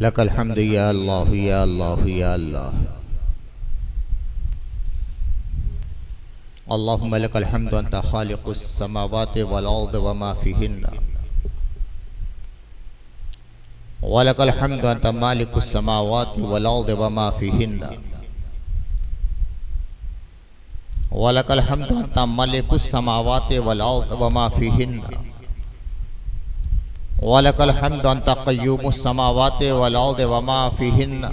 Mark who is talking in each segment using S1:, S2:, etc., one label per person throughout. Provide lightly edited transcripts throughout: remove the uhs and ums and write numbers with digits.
S1: लकल हम्द या अल्लाह या अल्लाह या अल्लाह। अल्लाहुम्मा लकल हम्दु अंता खालिकुस समावाति वल अर्द व मा फीहिन्ना व लकल हम्दु अंता मालिकुस समावाति वल अर्द व मा फीहिन्ना व लकल हम्दु अंता मालिकुस समावाति वल अर्द व मा फीहिन्ना वलकल हम्दु अंता क़य्यूमुस समावाति वल अर्द व मा फीहिन्ना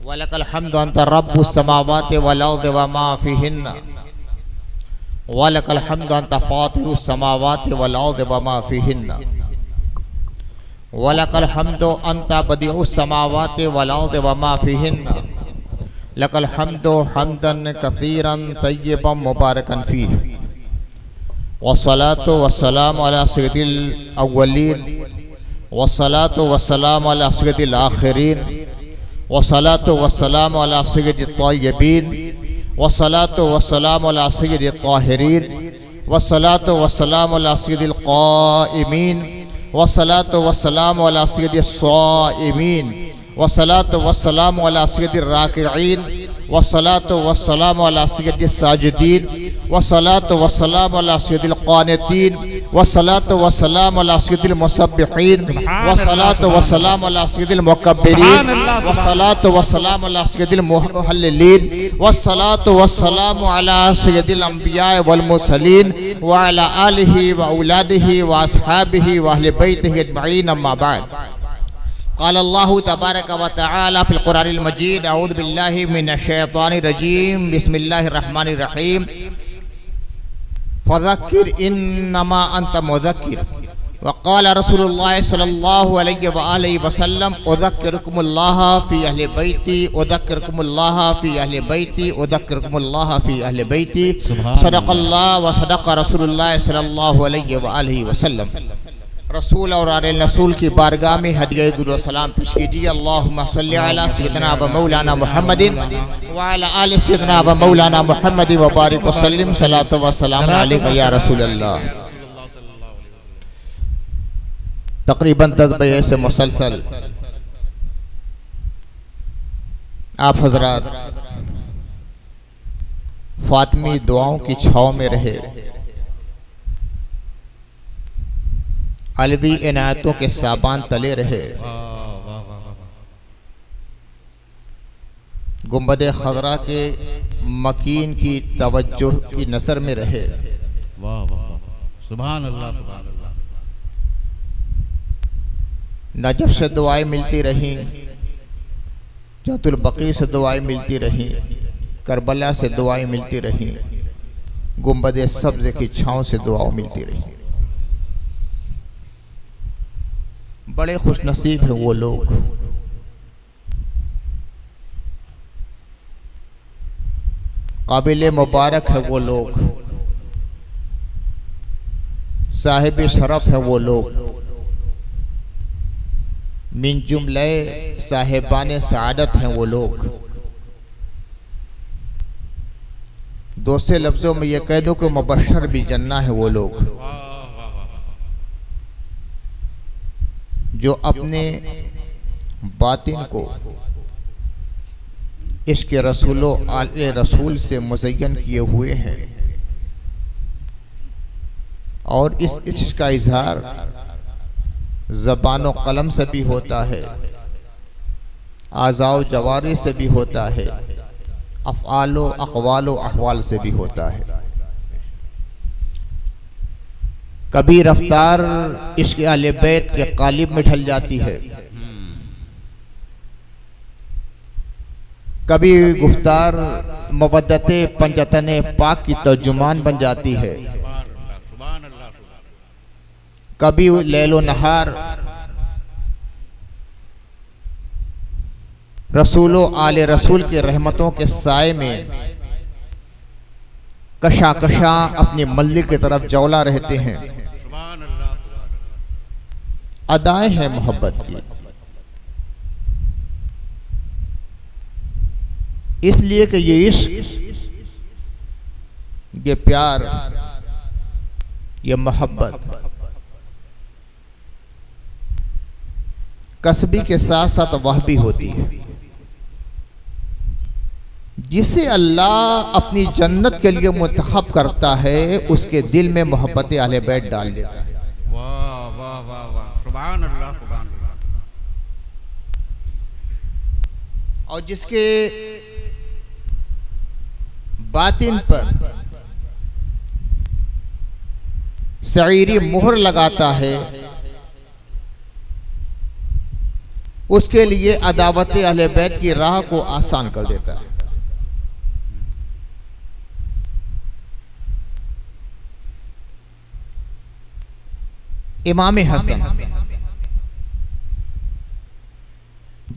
S1: वलकल हम्दु अंता रब्बुस समावाति वल अर्द व मा फीहिन्ना वलकल हम्दु अंता फ़ातिरुस समावाति वल अर्द व मा फीहिन्ना वलकल हम्दु अंता बदीउस समावाति वल अर्द व मा फीहिन्ना लकल हम्दु हम्दन कसीरन तय्यबन मुबारकन फ़ीह वस्सलातु वस्सलामु अला सय्यदिल अव्वलीन वस्सलातु वस्सलामु अला सय्यदिल आखिरीन वस्सलातु वस्सलामु अला सय्यदित तय्यबीन वस्सलातु वस्सलामु अला सय्यदित ताहिरीन वस्सलातु वस्सलामु अला सय्यदिल क़ाइमीन वस्सलातु वस्सलामु अला सय्यदिस साइमीन वस्सलातु वस्सलामु अला सय्यदिर राकिईन वस्सलातु वस्सलामु अला सय्यदिस साजिदीन वस्सलातु वस्सलामु अला सय्यदिल क़ानितीन वस्सलातु वस्सलामु अला सय्यदिल मुसब्बिहीन वस्सलातु वस्सलामु अला सय्यदिल मुकब्बिरीन वस्सलातु वस्सलामु अला सय्यदिल मुहल्लिलीन वस्सलातु वस्सलामु अला सय्यदिल अंबिया वल मुरसलीन व अला आलिहि व औलादिहि व अस्हाबिहि व अहले बैतिहि अजमईन अम्मा बाद। क़ाल अल्लाहु तबारक व तआला फ़िल क़ुरआनिल मजीद अऊज़ु बिल्लाहि मिनश शैतानिर रजीम बिस्मिल्लाहिर रहमानिर रहीम फ़ज़क्किर इन्नमा अंत मुज़क्किर व क़ाल रसूलुल्लाह सल्लल्लाहु अलैहि व आलिहि वसल्लम उज़क्किरुकुमुल्लाह फ़ी अहलि बैती उज़क्किरुकुमुल्लाह फ़ी अहलि बैती उज़क्किरुकुमुल्लाह फ़ी अहलि बैती सदक़ल्लाहु व सदक़ रसूलुल्लाह सल्लल्लाहु अलैहि व आलिहि वसल्लम। रसूल और आले रसूल की बारगाह में हदिया दुरूद सलाम पेश कीजिए। अल्लाहुम्मा सल्लि अला सय्यिदना व मौलाना मुहम्मदिन व अला आलि सय्यिदना व मौलाना मुहम्मदिन व बारिक व सल्लिम सलातो व सलाम अलैका या रसूल अल्लाह। तकरीबन 10 बजे से मुसलसल आप हजरात फातिमी दुआओं की छाव में रहे, अलवी इनायतों के साबान तले रहे, गुंबद खजरा के मकीन की तवज्जो की नजर में रहे।
S2: वाह वाह सुभान अल्लाह सुभान अल्लाह।
S1: नजफ से दुआएं मिलती रहीं, जतुल बकी से दुआएं मिलती रहीं, करबला से दुआएं मिलती रहीं, गुंबद सब्ज़ की छाँव से दुआएं मिलती रहीं। बड़े खुशनसीब हैं वो लोग, काबिल मुबारक है वो लोग, साहिब शरफ है वो लोग, मिन जुमले साहिबान सआदत हैं वो लोग। दूसरे लफ्ज़ों में ये कह दो कि मुबश्शर भी जन्ना है वो लोग जो अपने बातिन को इश्क़ रसूलो आले रसूल से मुज़य्यन किए हुए हैं और इस इश्क़ का इजहार ज़बान व कलम से भी होता है, आज़ाओ जवारी से भी होता है, अफ़आलो अक़वालो अहवाल से भी होता है। कभी रफ्तार इश्क़ आले बैत के कालिब में ढल जाती है, कभी गुफ्तार मवद्दते पंजतने पाक की तर्जुमान बन जाती है, कभी लैलो नहार रसूलो आले रसूल के रहमतों के साए में कशा कशा अपनी मल्लिक की तरफ जौला रहते हैं। अदाएं हैं मोहब्बत की, इसलिए कि ये इश्क, ये प्यार, ये मोहब्बत कसबी के साथ साथ वह भी होती है। जिसे अल्लाह अपनी जन्नत के लिए मुंतखब करता है उसके दिल में मोहब्बत अहले बैत डाल देता है।
S2: वाह वाह वाह वाह, सुभान अल्लाह सुभान अल्लाह।
S1: और जिसके बातिन पर सईरी मोहर लगाता है उसके लिए अदावत अहले बैत की राह को आसान कर देता है। इमाम हसन,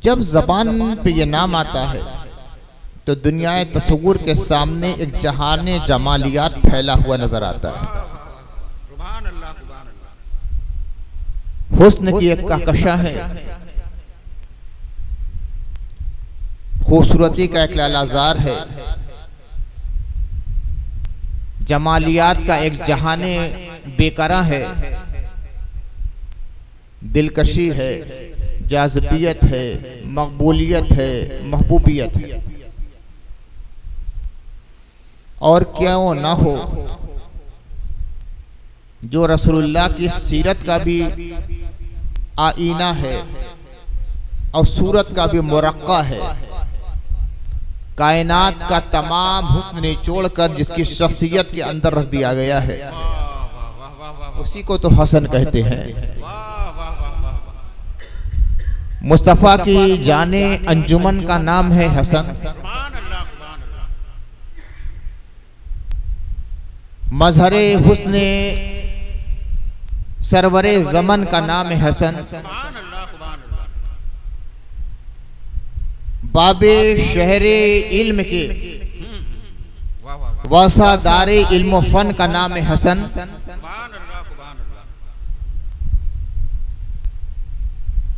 S1: जब जबान पे ये नाम आता है तो दुनिया तस्वुर के सामने एक जहान जमालियात फैला हुआ नजर आता है।
S2: सुभान अल्लाह सुभान अल्लाह।
S1: हुस्न की एक कहकशा है, खूबसूरती का एक लालाजार है, जमालियात का एक जहाने बेकरा है, दिलकशी है, जाज़बियत है, मकबूलियत है, महबूबियत है। और क्या वो ना हो जो रसूलुल्लाह की सीरत का भी आईना है और सूरत का भी मुरक्का है। कायनात का तमाम हुस्न निचोड़ कर जिसकी शख्सियत के अंदर रख दिया गया है उसी को तो हसन कहते हैं। मुस्तफ़ा की जाने अंजुमन का नाम है हसन। मजहरे हुस्ने सरवरे ज़मन का नाम है हसन। बाबे शहरे इल्म के वसादारे इल्म फन का नाम है हसन।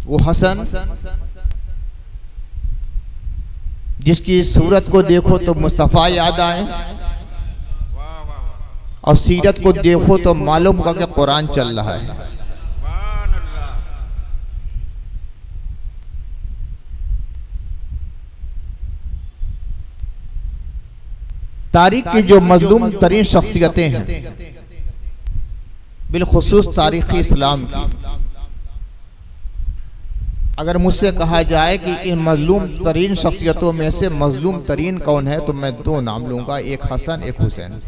S1: वो हसन जिसकी सूरत को देखो तो मुस्तफ़ा याद आए और सीरत को देखो तो मालूम होगा कि कुरान चल रहा है। तारीख की जो मजलूम तरीन शख्सियतें हैं बिलखुसूस तारीख़ इस्लाम की, अगर मुझसे कहा जाए कि इन मजलूम तरीन शख्सियतों में से मजलूम तरीन कौन है तो मैं दो नाम लूंगा, एक हसन एक हुसैन।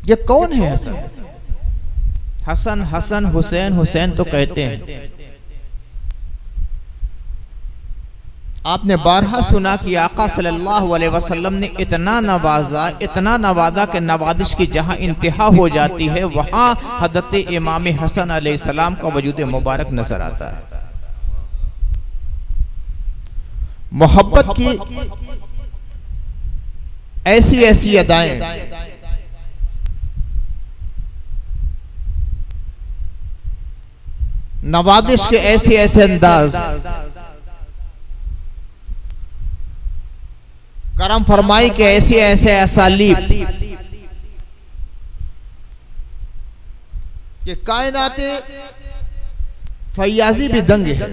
S1: ये कौन है हसन? हसन हसन हुसैन हुसैन तो कहते हैं। आपने बारहा सुना कि आका सल्लल्लाहु अलैहि वसल्लम ने इतना नवाजा कि नवादिश की जहां इंतहा हो जाती है वहां हज़रत इमाम हसन अलैहिस्सलाम का वजूद मुबारक नजर आता है। मोहब्बत की ऐसी ऐसी अदाएं नवादिश के ऐसे ऐसे अंदाज, करम फरमाई के ऐसे ऐसे असालीब कि कायनात फैयाजी भी दंग है।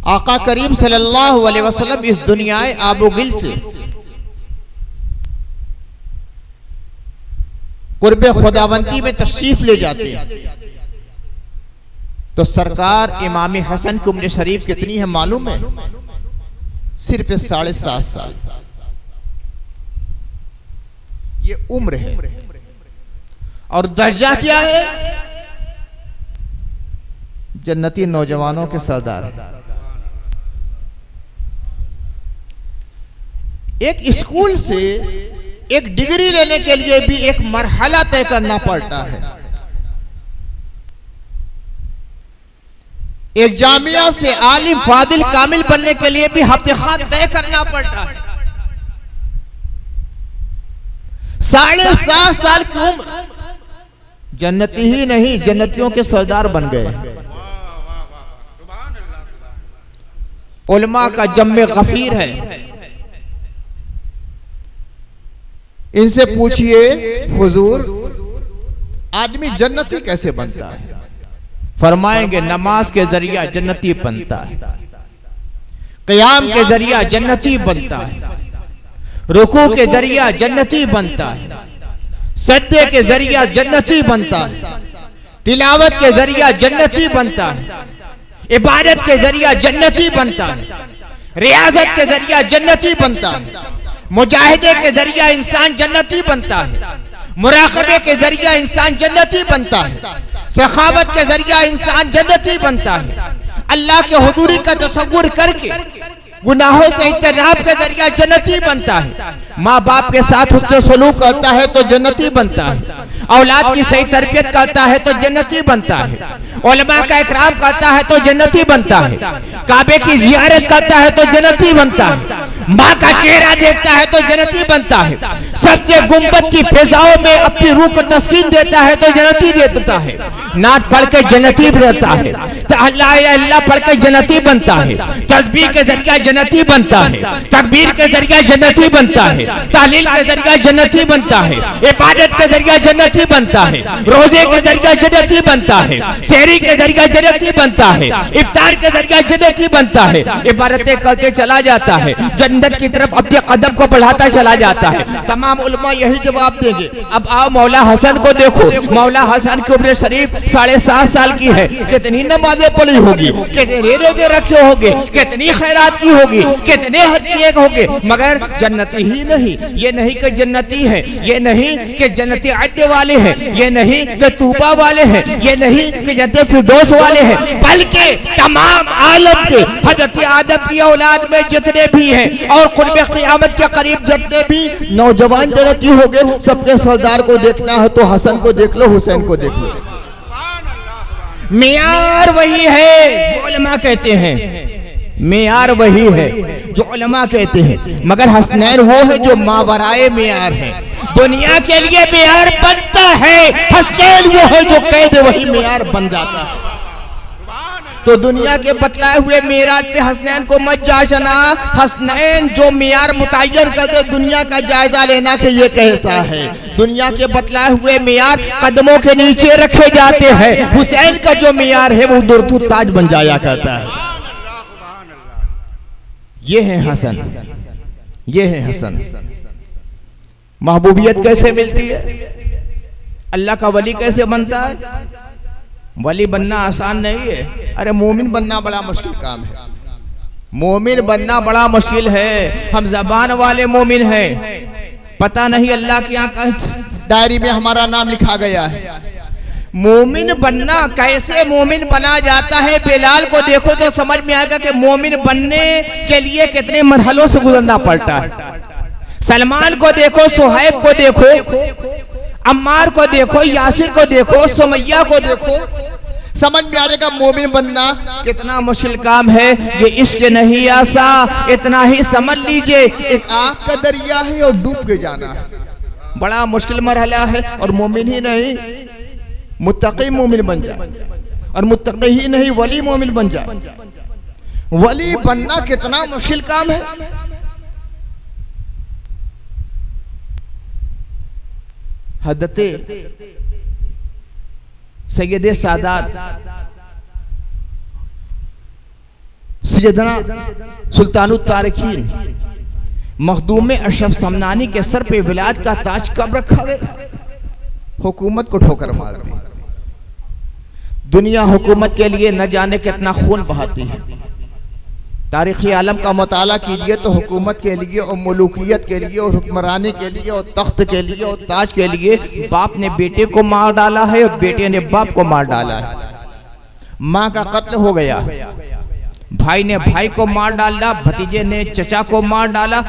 S1: आका करीम सल्लल्लाहु अलैहि वसल्लम इस दुनियाए आबोगिल से कुर्बे खुदावंती में तशरीफ ले जाते हैं तो सरकार इमाम हसन की उम्र शरीफ कितनी है मालूम है? सिर्फ 7.5 साल। ये उम्र है और दर्जा क्या है? जन्नती नौजवानों के सरदार। एक स्कूल से एक डिग्री लेने के लिए भी एक मरहला तय करना पड़ता है। एक जामिया से आलिम फादिल कामिल बनने के लिए भी हफ्ते-खान तय करना पड़ता है। 7.5 साल की उम्र जन्नती ही नहीं जन्नतियों के सरदार बन गए। उलमा का जम्मे गफीर है। इनसे पूछिए हुजूर आदमी जन्नती कैसे बनता है? फरमाएंगे नमाज के जरिया जन्नती बनता है, क़याम के जरिया जन्नती बनता है, रुकू के जरिया जन्नती बनता है, सजदे के जरिया जन्नती बनता है, तिलावत के जरिया जन्नती बनता है, इबादत के जरिया जन्नती बनता है, रियाजत के जरिया जन्नती बनता है, मुजाहिदे के जरिया इंसान जन्नती बनता है, मुराक़बे के जरिया इंसान जन्नती बनता है, सखावत के जरिया इंसान जन्नती बनता है, अल्लाह के हुजूरी का तसव्वुर करके गुनाहों से इज्तनाब के जरिया जन्नती बनता है, माँ बाप के साथ हुस्न सलूक करता है तो जन्नती बनता है, औलाद की सही तरबियत करता है तो जन्नती बनता है, उलमा का इकराम करता है तो जन्नती बनता है, काबे की जियारत करता है तो जन्नती बनता है, माँ का चेहरा देखता है तो जन्नती बनता है, सबसे गुंबद की फिजाओं में अपनी रूह को तस्कीन देता है तो जन्नती देता है, नात पढ़ के जन्नती बनता है, अल्लाह पढ़ के जन्नती बनता है, तस्बीह के जरिया जन्नती बनता है, तकबीर के जरिया जन्नती बनता है, तालील के जरिया जन्नती बनता है, इबादत के जरिया जन्नती बनता है, रोजे के जरिया जन्नती बनता है, सहरी के जरिया जन्नती बनता है, इफ्तार के जरिया जन्नती बनता है, इबादतें करके चला जाता है, जन्नत की तरफ अपने कदम को बढ़ाता चला जाता है। तमाम उलमा यही जवाब देंगे। अब आओ मौला हसन को देखो, मौला हसन की उम्र शरीफ 7.5 साल की है, कितनी नमाजें पढ़ी होगी, कितने रोजे रखे होंगे, कितनी खैरात की होगी, कितने हज किए होंगे, मगर जन्नती ही नहीं। ये नहीं कि जन्नती है, ये नहीं कि जन्नती अड्डे वाले हैं, ये नहीं कि तूबा वाले हैं, ये नहीं कि जन्नत फिरदौस वाले हैं, बल्कि तमाम आलम के हजरत आदम की औलाद में जितने भी हैं और कुर्ब क़यामत के करीब जितने भी नौजवान जन्नती होंगे, सबके सरदार को देखना है तो हसन को देख लो, हुसैन को देख लो। मेयार वही है जो उलमा कहते हैं, मेयार वही है जो उलमा कहते हैं, मगर हसनैन वो है जो मावराए मेयार है। दुनिया के लिए मेयार बनता है, हसनैन वो है जो कैद वही मेयार बन जाता है। तो दुनिया के बतलाए हुए मेराज पे हसनैन को मत जाचना, हसनैन जो मेयार मुतय्यन करते दुनिया का जायजा लेना कि ये कहता है। दुनिया के बतलाए हुए मेयार कदमों के नीचे रखे जाते हैं, हुसैन का जो मेयार है वो दुर्तू ताज बन जाया करता है। ये है हसन, ये है हसन। महबूबियत कैसे मिलती है, अल्लाह का वली कैसे बनता है? वली बनना आसान नहीं है। अरे मोमिन बनना बड़ा मुश्किल काम है, मोमिन बनना बड़ा मुश्किल है। हम जबान वाले मोमिन हैं, पता नहीं अल्लाह के यहाँ डायरी में हमारा नाम लिखा गया है। मोमिन बनना कैसे मोमिन बना जाता है, बिलाल को देखो तो समझ में आएगा कि मोमिन बनने के लिए कितने मरहलों से गुजरना पड़ता है। सलमान को देखो, सुहैब को देखो, अम्मार को देखो, यासिर को देखो, सुमैया को देखो, समझ में आ जाएगा मोमिन बनना कितना मुश्किल काम है। ये इश्क नहीं आसा, इतना ही समझ लीजिए, एक आग का दरिया है और डूब के जाना है, बड़ा मुश्किल मरहला है। और मोमिन ही नहीं मुत्तकी मोमिन बन जाए, और मुत्तकी ही नहीं वली मोमिन बन जाए। वली बनना कितना मुश्किल काम है। हदते सैयदे सादात सैयदना सुल्तानुत तारिकीन मखदूम अशरफ समनानी के सर पे विलायत का ताज कब रखा गया? हुकूमत को ठोकर मार दी। दुनिया हुकूमत के लिए न जाने कितना खून बहाती है। तारीख़ी आलम का मुताला कीजिए तो हुकूमत के लिए और मुलूकियत के लिए और हुक्मरानी के लिए और तख्त के लिए और ताज के लिए बाप ने बेटे को मार डाला है और बेटे ने बाप को मार डाला है। माँ का कत्ल हो गया, भाई ने भाई को मार डाला, भतीजे ने चचा को मार डाला,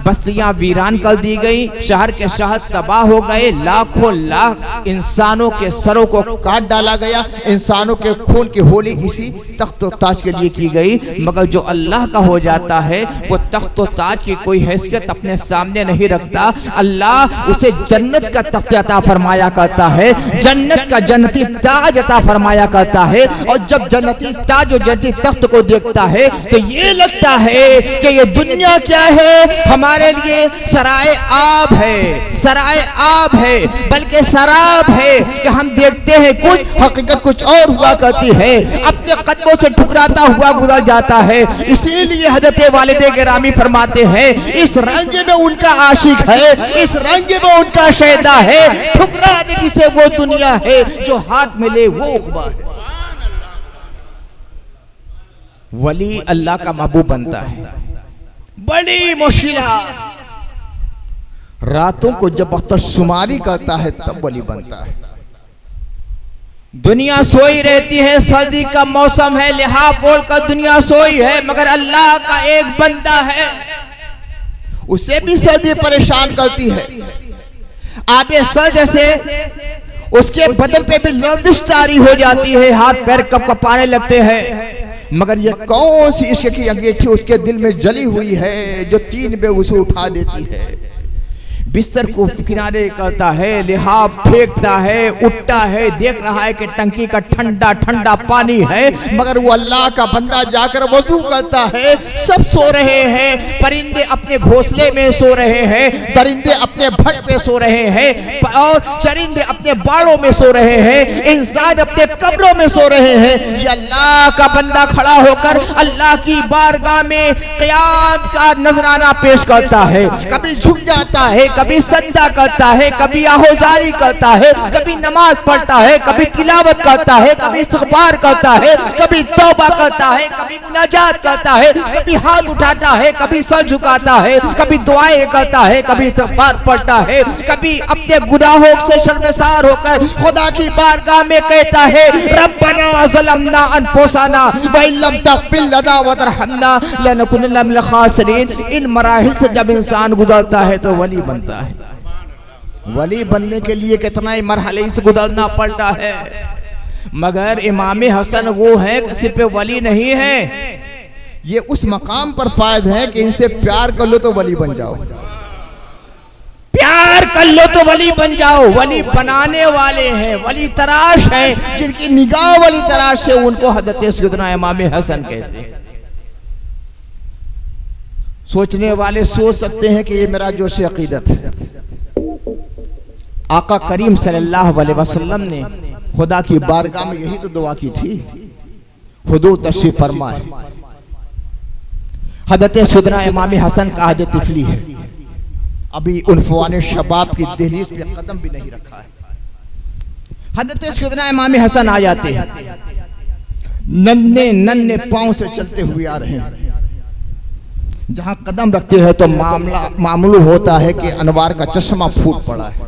S1: बस्तियां वीरान कर दी गई, शहर के शहर तबाह हो गए, लाखों लाख इंसानों के सरों को काट डाला गया। इंसानों के खून की होली इसी तख्त और ताज के लिए की गई। मगर जो अल्लाह का हो जाता है वो तख्त और ताज की कोई हैसियत अपने सामने नहीं रखता। अल्लाह उसे जन्नत का तख्त अता फरमाया करता है, जन्नत का जन्नती ताज अता फरमाया करता है। और जब जन्नती ताज और जन्नती तख्त को देखता
S3: है तो ये लगता है कि ये दुनिया क्या है, हमारे लिए सराय आब है, सराय आब है, बल्कि शराब है कि हम देखते हैं कुछ, हकीकत कुछ और हुआ करती है, अपने कदमों से ठुकराता हुआ गुजर जाता है। इसीलिए हजरत वालिद गिरामी फरमाते हैं इस रंग में उनका आशिक है, इस रंग में उनका शैदा है, ठुकरा दे जिसे वो दुनिया है, जो हाथ में ले वो उक़बा है। वली अल्लाह का महबूब बनता है बड़ी मुश्किल, रातों को जब वक्त शुमारी करता है तब वली बनता है। दुनिया सोई रहती है, सर्दी का मौसम है, लिहाफ बोल कर दुनिया सोई है, मगर अल्लाह का एक बंदा है, उसे भी सर्दी परेशान करती है। आबे सर जैसे उसके बदन पे भी लर्जिश तारी हो जाती है, हाथ पैर कप कपाने लगते हैं, मगर ये कौन सी इश्क की अंगीठी उसके दिल में जली हुई है जो 3 बजे उसे उठा देती है, बिस्तर को किनारे करता है, लिहाफ फेंकता है, उठता है, देख रहा है कि टंकी का ठंडा ठंडा पानी है, मगर वो अल्लाह का बंदा जाकर वजू करता है। सब सो रहे हैं, परिंदे अपने घोंसले में सो रहे हैं, दरिंदे अपने भट पे सो रहे हैं, और चरिंदे अपने बाड़ों में सो रहे हैं, इंसान अपने कब्रों में सो रहे हैं। ये अल्लाह का बंदा खड़ा होकर अल्लाह की बारगाह में क़यामत का नजराना पेश करता है, कभी झुक जाता है, कभी सजदा करता है, कभी आहोजारी करता है, कभी नमाज पढ़ता है, कभी तिलावत करता है, कभी इस्तिग़फ़ार करता है, कभी तौबा करता है, कभी मुनाजात करता है, कभी हाथ उठाता है, कभी सर झुकाता है, कभी दुआएं करता है, कभी इस्तिग़फ़ार पढ़ता है, कभी अपने गुनाहों से शर्मसार होकर खुदा की बारगाह में कहता है रब्बना ज़लमना अनफुसना व इल्लम तग़फ़िर लना व तरहमना लनकुनन्ना मिनल ख़ासिरीन। इन मराहिल से जब इंसान गुजरता है तो वली बनता है। वली बनने के लिए कितना ही मरहले से गुजरना पड़ता है, मगर इमाम हसन वो है सिर्फ वली नहीं है, ये उस मकाम पर फायद है कि इनसे प्यार कर लो तो वली बन जाओ, प्यार कर लो तो वली बन जाओ। वली बनाने वाले हैं, वली तराश है, जिनकी निगाह वली तराश है, उनको हज़रत सैयदना इमाम हसन कहते हैं। सोचने वाले सोच सकते हैं कि ये मेरा जोश अकीदत है। आका करीम सल्लल्लाहु अलैहि वसल्लम ने खुदा की बारगाह में यही तो दुआ की थी, हुजूर तशरीफ फरमाए। हज़रत सैयदना इमाम हसन का अहद तिफली है, अभी उन्फ़ान शबाब की दहलीज पे कदम भी नहीं रखा है। हज़रत सैयदना इमाम हसन आ जाते हैं, नन्हे नन्हे पांव से चलते हुए आ रहे हैं, जहां कदम रखते हैं तो मामूल होता है कि अनवार का चश्मा फूट पड़ा है।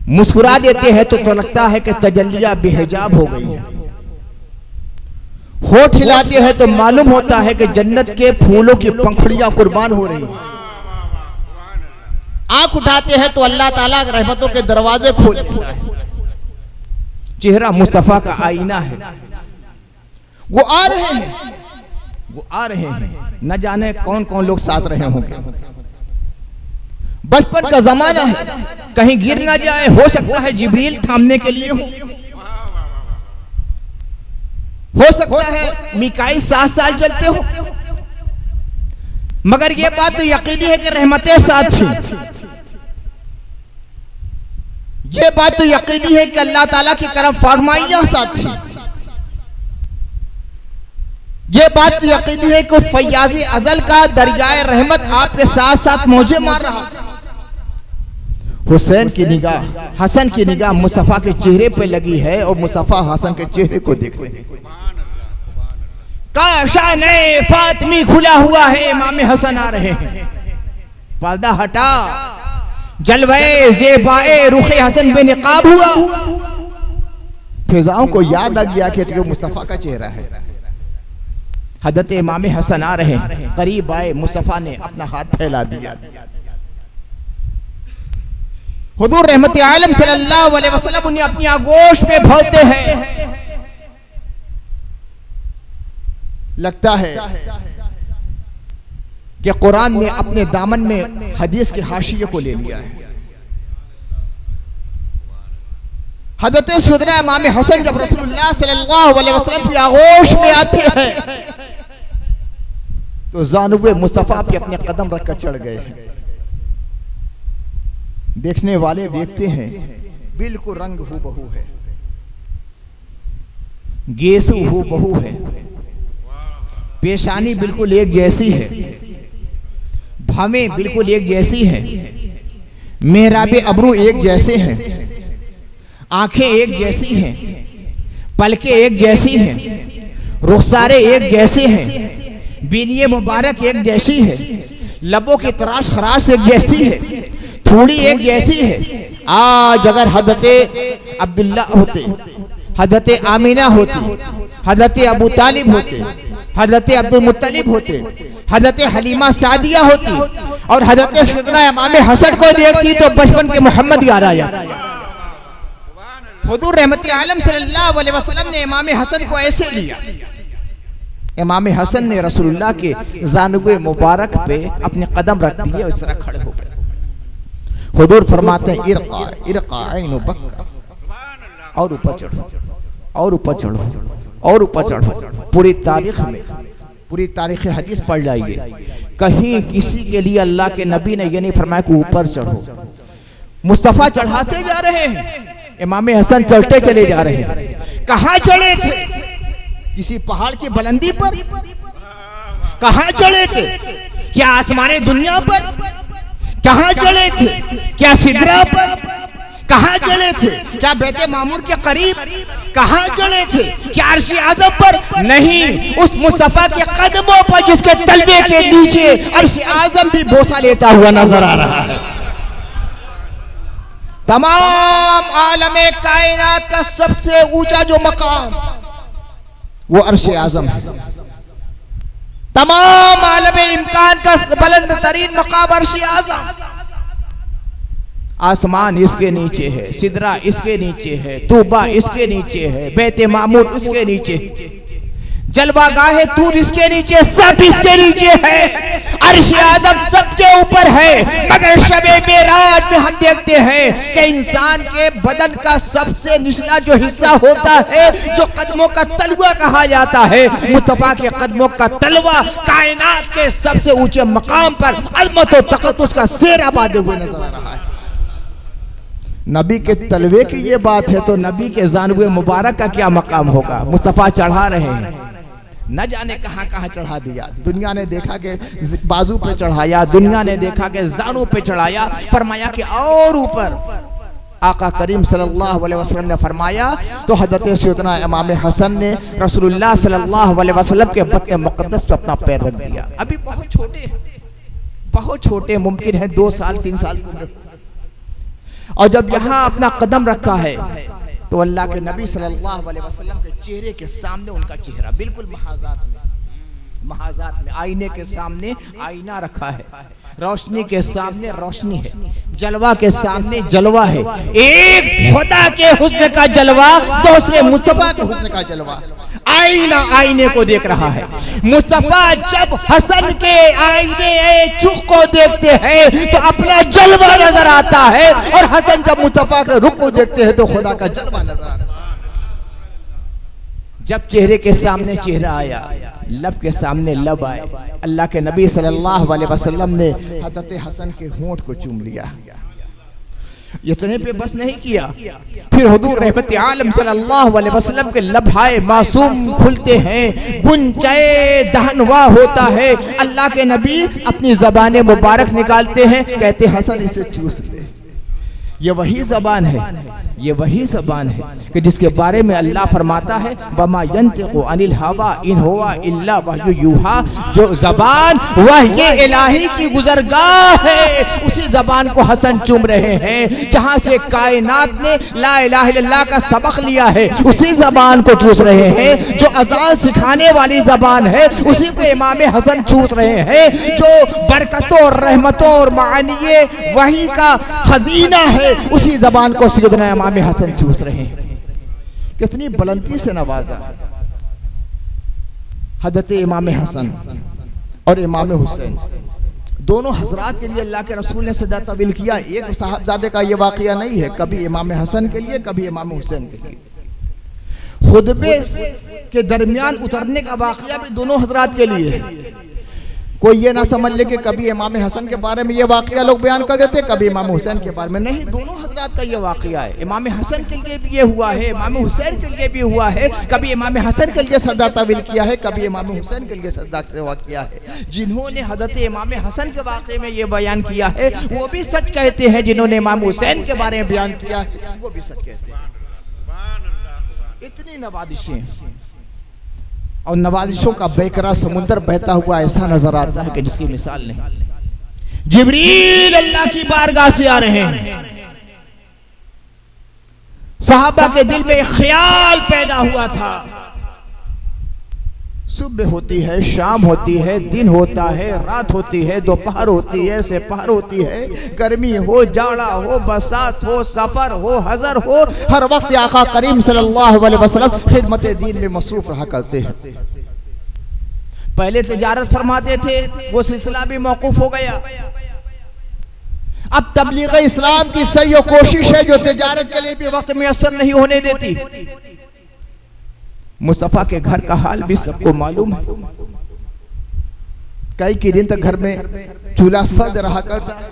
S3: मुस्कुरा देते हैं तो लगता है कि तजल्लिया बेहिजाब हो गई है। होठ हिलाते हैं तो मालूम होता है कि जन्नत के फूलों की पंखुड़ियां कुर्बान हो रही हैं। आंख उठाते हैं तो अल्लाह ताला रहमतों के दरवाजे खोल देता है। चेहरा मुस्तफा का आईना है। वो आ रहे हैं, वो आ रहे हैं, न जाने कौन कौन लोग साथ रहे होंगे। बचपन का जमाना है, कहीं गिर ना जाए, हो सकता है जिब्रील थामने के लिए हो सकता है मिकाईल 7 साल चलते हो, मगर यह बात तो यकीनी है कि रहमतें साथ थी। यह बात तो यकीनी है कि अल्लाह ताला की करम फरमाइयां साथ थी। यह बात तो यकीनी है कि उस फैयाज़े अज़ल का दरियाए रहमत आपके साथ साथ मौजे मार रहा था। हुसैन की निगाह, हसन की निगाह मुस्तफा के चेहरे पे लगी है और मुस्तफा हसन के चेहरे को देख रहे हैं। काशाने फातिमी खुला हुआ है, इमाम हसन आ रहे हैं। पर्दा हटा, जलवे ज़ेबाए रुखे हसन बेनिकाब हुआ। फिजाओं को याद आ गया कि तो मुस्तफा का चेहरा है। हज़रत इमाम हसन आ रहे हैं, करीब आए, मुस्तफा ने अपना हाथ फैला दिया। हुजूर रहमत आलम सल्लल्लाहु अलैहि वसल्लम उन्हें अपनी आगोश में भरते हैं। लगता है कि कुरान ने अपने दामन में हदीस के हाशिये को ले लिया है। हजरत सैयदना इमाम हसन जब रसूलुल्लाह सल्लल्लाहु अलैहि वसल्लम की आगोश में आते हैं तो ज़ानुए मुस्तफ़ा पे अपने कदम रखकर चढ़ गए हैं। देखने वाले देखते हैं बिल्कुल रंग हू बहू है, गेसु हू बहू है, पेशानी बिल्कुल एक जैसी है, भावें बिल्कुल एक जैसी हैं, मेहराबे अबरू एक जैसे हैं, आंखें एक जैसी हैं, पलकें एक जैसी हैं, रुखसारे एक जैसे हैं, बीनिये मुबारक एक जैसी है, लबों की तराश खराश एक जैसी है, थोड़ी एक जैसी है। आज अगर हजरत अब्दुल्ला होते, हजरत आमीना होती, हजरत अबू तालिब होते, हजरत अब्दुल मुत्तलिब होते, हजरत हलीमा सादिया होती और हजरत सैयदना इमाम हसन को देखती तो बचपन के मोहम्मद याद आ जाता। हुजूर रहमत आलम सल्लल्लाहु अलैहि वसल्लम ने इमाम हसन को ऐसे लिया। इमाम हसन ने रसूलुल्लाह के ज़ानुए मुबारक पे अपने कदम रख दिए और इस तरह खड़े हो गए। हुजूर फरमाते हैं इरका इरका ऐनु बक्का, और ऊपर चढ़ो और ऊपर चढ़ो और ऊपर चढ़ो। पूरी तारीख में, पूरी तारीख हदीस पढ़ जाइए, कहीं किसी के लिए अल्लाह के नबी ने ये नहीं फरमाया कि ऊपर चढ़ो। मुस्तफ़ा चढ़ाते जा रहे हैं, इमाम हसन चलते चले जा रहे हैं। कहाँ चढ़े थे? किसी पहाड़ की बुलंदी पर? कहाँ चढ़े थे? क्या आसमाने दुनिया पर? कहाँ चढ़े थे? क्या सिदरा पर? कहाँ चढ़े थे? क्या बैते मामूर के करीब? कहाँ चढ़े थे? क्या अर्श आज़म पर? नहीं, उस मुस्तफ़ा के कदमों पर जिसके तलवे के नीचे अर्श आज़म भी बोसा लेता हुआ नजर आ रहा है। तमाम आलमे कायनात का सबसे ऊंचा जो मकाम वो अर्श आज़म है। तमाम आलमे इम्कान का बुलंद तरीन मकाम अर्श आज़म। आसमान इसके नीचे है, सिदरा इसके नीचे है, तूबा इसके नीचे है, बैते मामूर उसके नीचे, जलवा गाहे तूर इसके नीचे, सब इसके नीचे है। अर्श आज़म सबके ऊपर है। मगर शबे मेराज में हम देखते हैं कि इंसान के बदन का सबसे निचला जो हिस्सा होता है, जो कदमों का तलवा कहा जाता है, मुस्तफा के कदमों का तलवा कायनात के सबसे ऊंचे मकाम पर अज़मत और तक़द्दुस का सेहरा बांधे हुए नजर आ रहा है। नबी के तलवे की ये बात है तो नबी के ज़ानुए मुबारक का क्या मकाम होगा। मुस्तफ़ा चढ़ा रहे हैं, न जाने कहां कहां चढ़ा दिया। दुनिया ने देखा कि बाजू पे चढ़ाया, दुनिया ने देखा कि जानू पे चढ़ाया, फरमाया कि और ऊपर। आका करीम सल्लल्लाहु अलैहि वसल्लम ने फरमाया तो हज़रत सैयदना इमाम हसन ने रसूलुल्लाह सल्लल्लाहु अलैहि वसल्लम के बत्न मुक़द्दस पे अपना पैर रख दिया। अभी बहुत छोटे हैं, बहुत छोटे, मुमकिन है 2 साल 3 साल के, और जब यहाँ अपना कदम रखा है तो अल्लाह के नबी सल्लल्लाहु अलैहि वसल्लम के चेहरे के सामने उनका चेहरा बिल्कुल महाजात में आईने के सामने आईना रखा है, रोशनी के सामने रोशनी है, जलवा के सामने जलवा है। एक खुदा के हुस्न का जलवा, दूसरे मुस्तफा के हुस्न का जलवा। आईना आईने को देख रहा है। मुस्तफा जब हसन के आईने चुख को देखते हैं तो अपना जलवा नजर आता है, और हसन जब मुस्तफा के रुख को देखते हैं तो खुदा का जलवा नजर आता है। जब चेहरे के सामने चेहरा आया, लब के सामने लब आए, अल्लाह के नबी सल्लल्लाहु अलैहि वसल्लम ने हज़रत हसन के होंठ को चूम लिया। इतने पे बस नहीं किया, फिर हुजूर रहमत आलम सल्लल्लाहु अलैहि वसल्लम के लबहाए मासूम खुलते हैं, गुंचाए दहनवा होता है। अल्लाह के नबी अपनी ज़बान मुबारक निकालते हैं, कहते हसन इसे चूस ले। ये वही ज़बान है, ये वही ज़बान है कि जिसके बारे में अल्लाह फरमाता है वमा यंतिक़ु अनिल हवा इन हुवा इल्ला वह्यु यूहा। जो ज़बान वह इलाही की गुज़रगाह है, उसी ज़बान को हसन चूम रहे हैं। जहाँ से कायनात ने ला इलाहा इल्लल्लाह का सबक लिया है, उसी ज़बान को चूस रहे हैं। जो अज़ान सिखाने वाली ज़बान है, उसी को इमाम हसन चूस रहे हैं। जो बरकतों और रहमतों और मानिए वही का खजीना है, उसी ज़बान को सैयदना इमाम हसन चूस रहे हैं। कितनी बुलंदी से नवाजा हज़रत इमाम हसन और इमाम हुसैन दोनों हजरात के लिए अल्लाह के रसूल ने सजदा तवील किया। एक साहबजादे का ये वाकया नहीं है, कभी इमाम हसन के लिए, कभी इमाम हुसैन के लिए। खुतबे के दरमियान उतरने का वाकया भी दोनों हजरात के लिए है। कोई ये ना समझ ले कि कभी इमाम हसन के बारे में ये वाकया लोग बयान कर देते, कभी इमाम हुसैन के बारे में, नहीं, दोनों हजरात का ये वाकया है। इमाम हसन के लिए भी ये हुआ है, इमाम हुसैन के लिए भी हुआ है। कभी इमाम हसन के लिए सजदा तवील किया है, कभी इमाम हुसैन के लिए सजदा सेवा किया है। जिन्होंने हजरत इमाम हसन के वाकये में ये बयान किया है वो भी सच कहते हैं, जिन्होंने इमाम हुसैन के बारे में बयान किया है वो भी सच कहते हैं। इतनी नवाजिशें और नवाजिशों का बेकरार समुंदर बहता हुआ ऐसा नजर आता है कि जिसकी मिसाल नहीं। जिब्रील अल्लाह की बारगाह से आ रहे हैं। सहाबा के दिल में ख्याल पैदा हुआ था, सुबह होती है, शाम होती है, दिन होता है, रात होती है, दोपहर होती है, सेपहर होती है, गर्मी हो, जाड़ा हो, बरसात हो, सफर हो, हजर हो, हर वक्त आका करीम सल्लल्लाहु अलैहि वसल्लम खिदमत दीन में मसरूफ रहा करते हैं। पहले तिजारत फरमाते थे, वो सिलसिला भी मौकूफ हो गया। अब तबलीग इस्लाम की सही कोशिश है जो तिजारत के लिए भी वक्त मुयस्सर नहीं होने देती। मुस्तफा के घर का हाल भी सबको मालूम है। कई दिन तक घर में चूल्हा सद रहा करता है,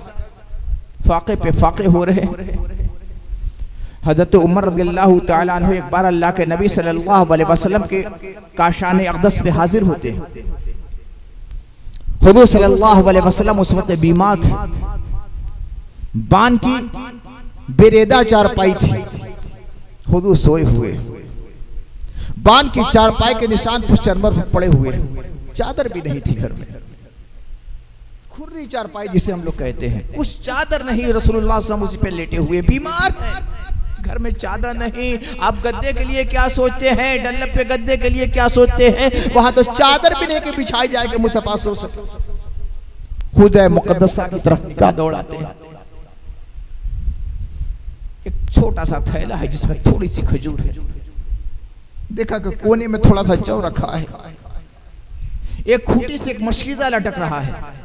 S3: फाके पे फाके हो रहे। हजरत उमर रज़ियल्लाहु ताला अन्हु एक बार अल्लाह के नबी सल्लल्लाहु अलैहि वसल्लम के काशान अक़दस पे हाजिर होते हैं। हुज़ूर सल्लल्लाहु अलैहि वसल्लम उस वक्त बीमार थे, बान की बेरेदा चारपाई थी, हुज़ूर सोए हुए, बान की चारपाई के निशान पुश्चरमर पर पड़े हुए, चादर भी नहीं थी घर में, खुर्री चारपाई जिसे हम लोग कहते हैं, कुछ चादर नहीं, रसूलुल्लाह सल्लल्लाहु अलैहि वसल्लम उसी पे लेटे हुए, बीमार हैं, घर में चादर नहीं। आप गद्दे के लिए क्या सोचते हैं, डल्लब पे गद्दे के लिए क्या सोचते हैं, वहां तो चादर भी नहीं कि बिछाई जाए कि मुस्तफा सो सके। हुजरा मुक़द्दसा की तरफ निगाह दौड़ाते हैं, एक छोटा सा थैला है जिसमें थोड़ी सी खजूर है, देखा कि कोने में थोड़ा सा जौ रखा है, एक खूंटी से एक मशीज़ा लटक रहा है।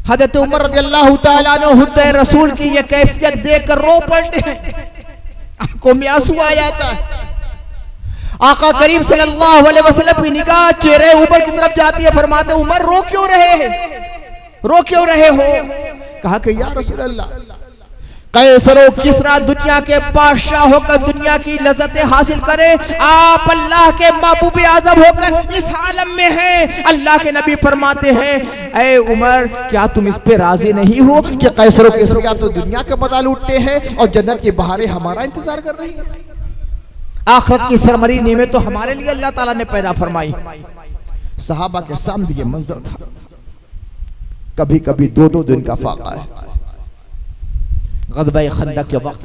S3: हज़रत उमर रज़ियल्लाहु ताला अन्हु हुद्दे रसूल की ये कैफियत देखकर रो पड़ते हैं, आंखों में आंसू आ जाता है। आका करीम सल्लल्लाहु अलैहि वसल्लम की निगाह चेहरे ऊपर की तरफ जाती है, फरमाते उमर रो क्यों रहे हैं, रो क्यों रहे हो? कहा कि या रसूल अल्लाह, कैसरो किसरा दुनिया के बादशाह होकर दुनिया की लज्जतें हासिल करे, आप अल्लाह के महबूब आजम होकर इस आलम में हैं। अल्लाह के नबी फरमाते हैं, ऐ उमर, क्या तुम इस पे राजी नहीं हो कि कैसरो किसरा तो दुनिया के बदला लूटते हैं और जन्नत की बहारें हमारा इंतजार कर रही हैं, आखिरत की सरमरी नेमत तो हमारे लिए अल्लाह ताला ने पैदा फरमाई। सहाबा के सामने ये मंजर था, कभी कभी 2-2 दिन का फाका है। ग़ज़वा खंदक के वक्त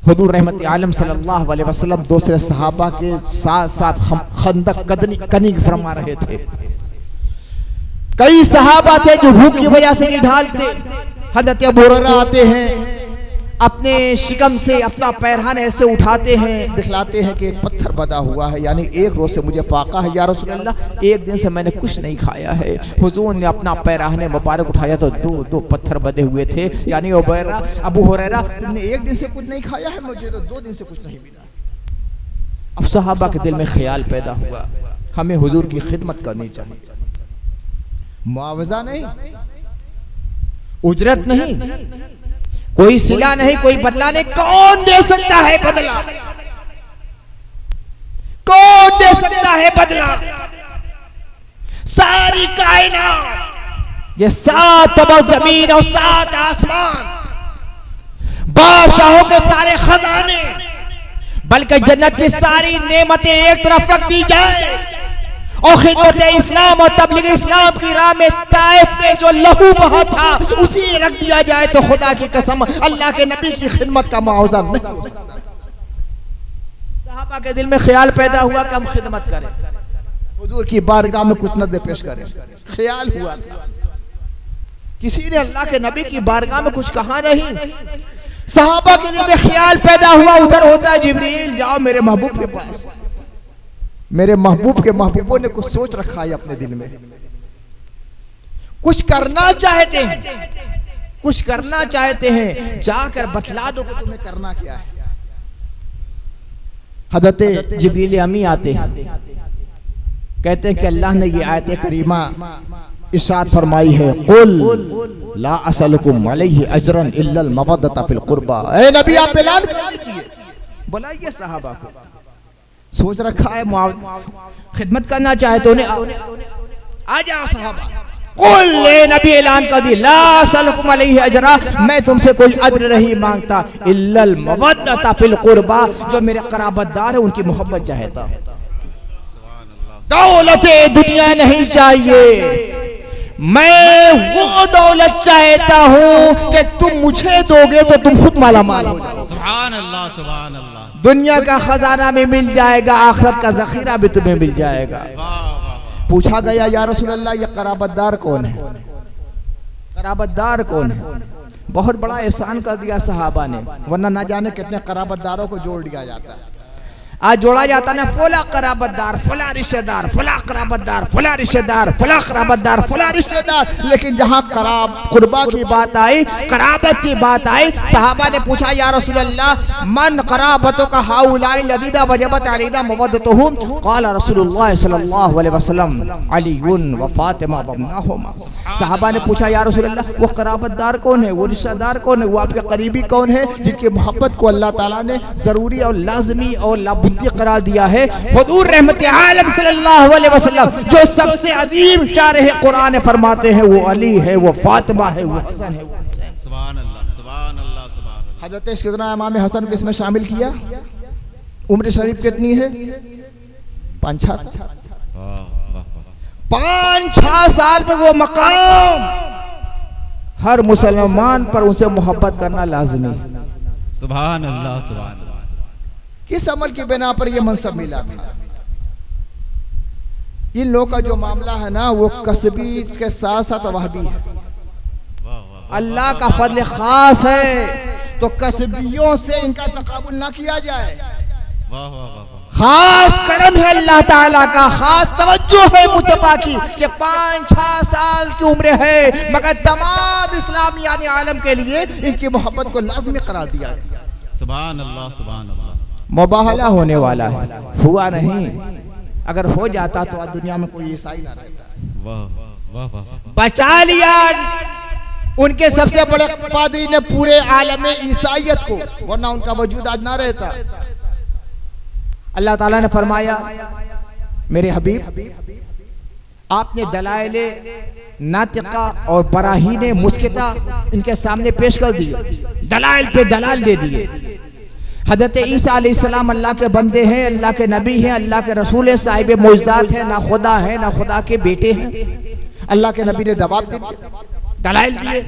S3: हुज़ूर रहमत आलम सल्लल्लाहु अलैहि वसल्लम दूसरे सहाबा के साथ साथ खंदक कनी फरमा रहे थे। कई सहाबा थे जो भूख की वजह से नहीं ढालते। हज़रत अबू हुरैरा आते हैं, अपने शिकम से अपना पैरहान ऐसे उठाते हैं, दिखलाते हैं कि एक पत्थर बदा हुआ है, यानी एक रोज से मुझे फाका है या रसूल अल्लाह, एक दिन से मैंने कुछ नहीं खाया है। हुजूर ने अपना पैरहान मुबारक उठाया तो 2 पत्थर बदे हुए थे, यानी अबू हुरैरा, तुमने एक दिन से कुछ नहीं खाया है, मुझे तो 2 दिन से कुछ नहीं मिला। अब सहाबा के दिल में ख्याल पैदा हुआ, हमें हुजूर की खिदमत करनी चाहिए, मुआवजा नहीं, उजरत नहीं, कोई सिला नहीं, कोई बदला नहीं, कौन दे सकता है बदला, कौन दे सकता है बदला? सारी कायनात, ये 7 जमीन और 7 आसमान, बादशाहों के सारे खजाने, बल्कि जन्नत की सारी नेमतें एक तरफ रख दी जाए और खिदमत इस्लाम और तबलीग इस्लाम की राह में ताइफ में जो लहू बहा था उसी रख दिया जाए, तो खुदा की कसम अल्लाह के नबी की खिदमत का मुआवजा नहीं हो सकता। सहाबा के दिल में ख्याल पैदा हुआ कि हम खिदमत करें, हुजूर की बारगाह में कुछ नज़र पेश करें। ख्याल हुआ था, किसी ने अल्लाह के नबी की बारगाह में कुछ कहा नहीं। सहाबा के दिल में ख्याल पैदा हुआ, उधर होता है जिब्रील, जाओ मेरे महबूब के पास, मेरे महबूब के महबूबों ने कुछ सोच रखा है अपने दिल में, कुछ करना चाहते हैं, कुछ करना चाहते हैं, जाकर बतला दो कि तुम्हें करना क्या है। हज़रत जिब्रील अमी आते हैं, कहते हैं कि अल्लाह ने ये आयत करीमा इरशाद फरमाई है, कुल ला असलकुम अलैहि अजरन इल्लल मवद्दता फिल कुर्बा। ए नबी आप ऐलान कर दीजिए, बुलाइए सहाबा को। सोच रखा है खिदमत करना चाहे तो उन्हें आ जाओ सहाबा। कुल नबी ऐलान कर दी, ला असलकुम अलैहि अजरा, मैं तुमसे कोई अज्र नहीं मांगता, इल्लल मवद्दता फिल कुर्बा, जो मेरे कराबतदार है उनकी मोहब्बत चाहता। दौलत दुनिया नहीं चाहिए, मैं वो दौलत चाहता हूं कि तुम मुझे दोगे तो तुम खुद माला माल हो जाओ।
S2: सुभान अल्लाह, सुभान अल्लाह।
S3: दुनिया का खजाना में मिल जाएगा, आखिरत का जखीरा भी तुम्हें मिल जाएगा। पूछा गया, या रसूल अल्लाह ये कराबतदार कौन है? कराबतदार कौन है? बहुत बड़ा एहसान कर दिया सहाबा ने, वरना ना जाने कितने कराबतदारों को जोड़ दिया जाता है। आज जोड़ा जाता ना, फला कराबतदार, फला रिश्तेदार, फला कराबतदार, फला रिश्तेदार, फला कराबतदार, फला रिश्तेदार। लेकिन जहाँ कुर्बा की बात आई, कराबत की बात आई, सहाबा ने पूछा, या रसूल अल्लाह मन कराबतों का हाउलाई लदीदा वजबत अलैना मवद्दतुहुम। क़ाल रसूलुल्लाह सल्लल्लाहु अलैहि वसल्लम अलीयुन व फातिमा व अब्नाहुमा। सहाबा ने पूछा, या रसूल अल्लाह वो कराबतदार कौन है, वो रिश्तेदार कौन है, वो आपके करीबी कौन है, जिनकी मोहब्बत को अल्लाह ताला ने जरूरी और लाजमी और करार दिया है? हुजूर रहमत आलम सल्लल्लाहु अलैहि वसल्लम जो सबसे अजीम शारह कुरान फरमाते हैं, वो अली है, वो फातिमा है, वो हसन है, वो हुसैन।
S2: सुभान अल्लाह, सुभान अल्लाह, सुभान अल्लाह।
S3: हजरत कितना इमाम हसन को इसमें शामिल किया? उम्र शरीफ कितनी है? 5-6 साल। 5-6 साल में वो मकाम, हर मुसलमान पर उनसे मोहब्बत करना लाजमी।
S2: सुभान अल्लाह, सुभान अल्लाह।
S3: किस अमल की बिना पर यह मनसब मिला था? इन लोगों का जो मामला है ना, वो कसबी के साथ साथ वहबी है। अल्लाह का फजल खास है, तो कसबियों से इनका तकाबुल ना किया जाए। खास करम है अल्लाह ताला का, खास तवज्जो है मुतबा की कि 5-6 साल की उम्र है, मगर तमाम इस्लामी यानी आलम के लिए इनकी मोहब्बत को लाजमी करार दिया है।
S2: सुभान अल्लाह, सुभान अल्लाह।
S3: मुबाहला होने वाला है, हुआ नहीं। अगर हो जाता तो आज दुनिया में कोई ईसाई ना रहता।
S2: वाह वाह वाह।
S3: बचा लिया उनके सबसे बड़े पादरी ने पूरे आलम ईसाइयत को, वरना उनका वजूद आज ना रहता। अल्लाह ताला ने फरमाया, मेरे हबीब आपने दलाइले नातिका और बराहीने मुस्किता इनके सामने पेश कर दिए, दलाइल पे दलाल दे दिए। हज़रत ईसा अलैहिस्सलाम अल्लाह के बंदे हैं, अल्लाह के नबी हैं, अल्लाह के रसूल हैं, साहिब मोइज़ात हैं, ना खुदा है ना खुदा के बेटे हैं। अल्लाह के नबी ने जवाब दे दिया, दलाइल दिए,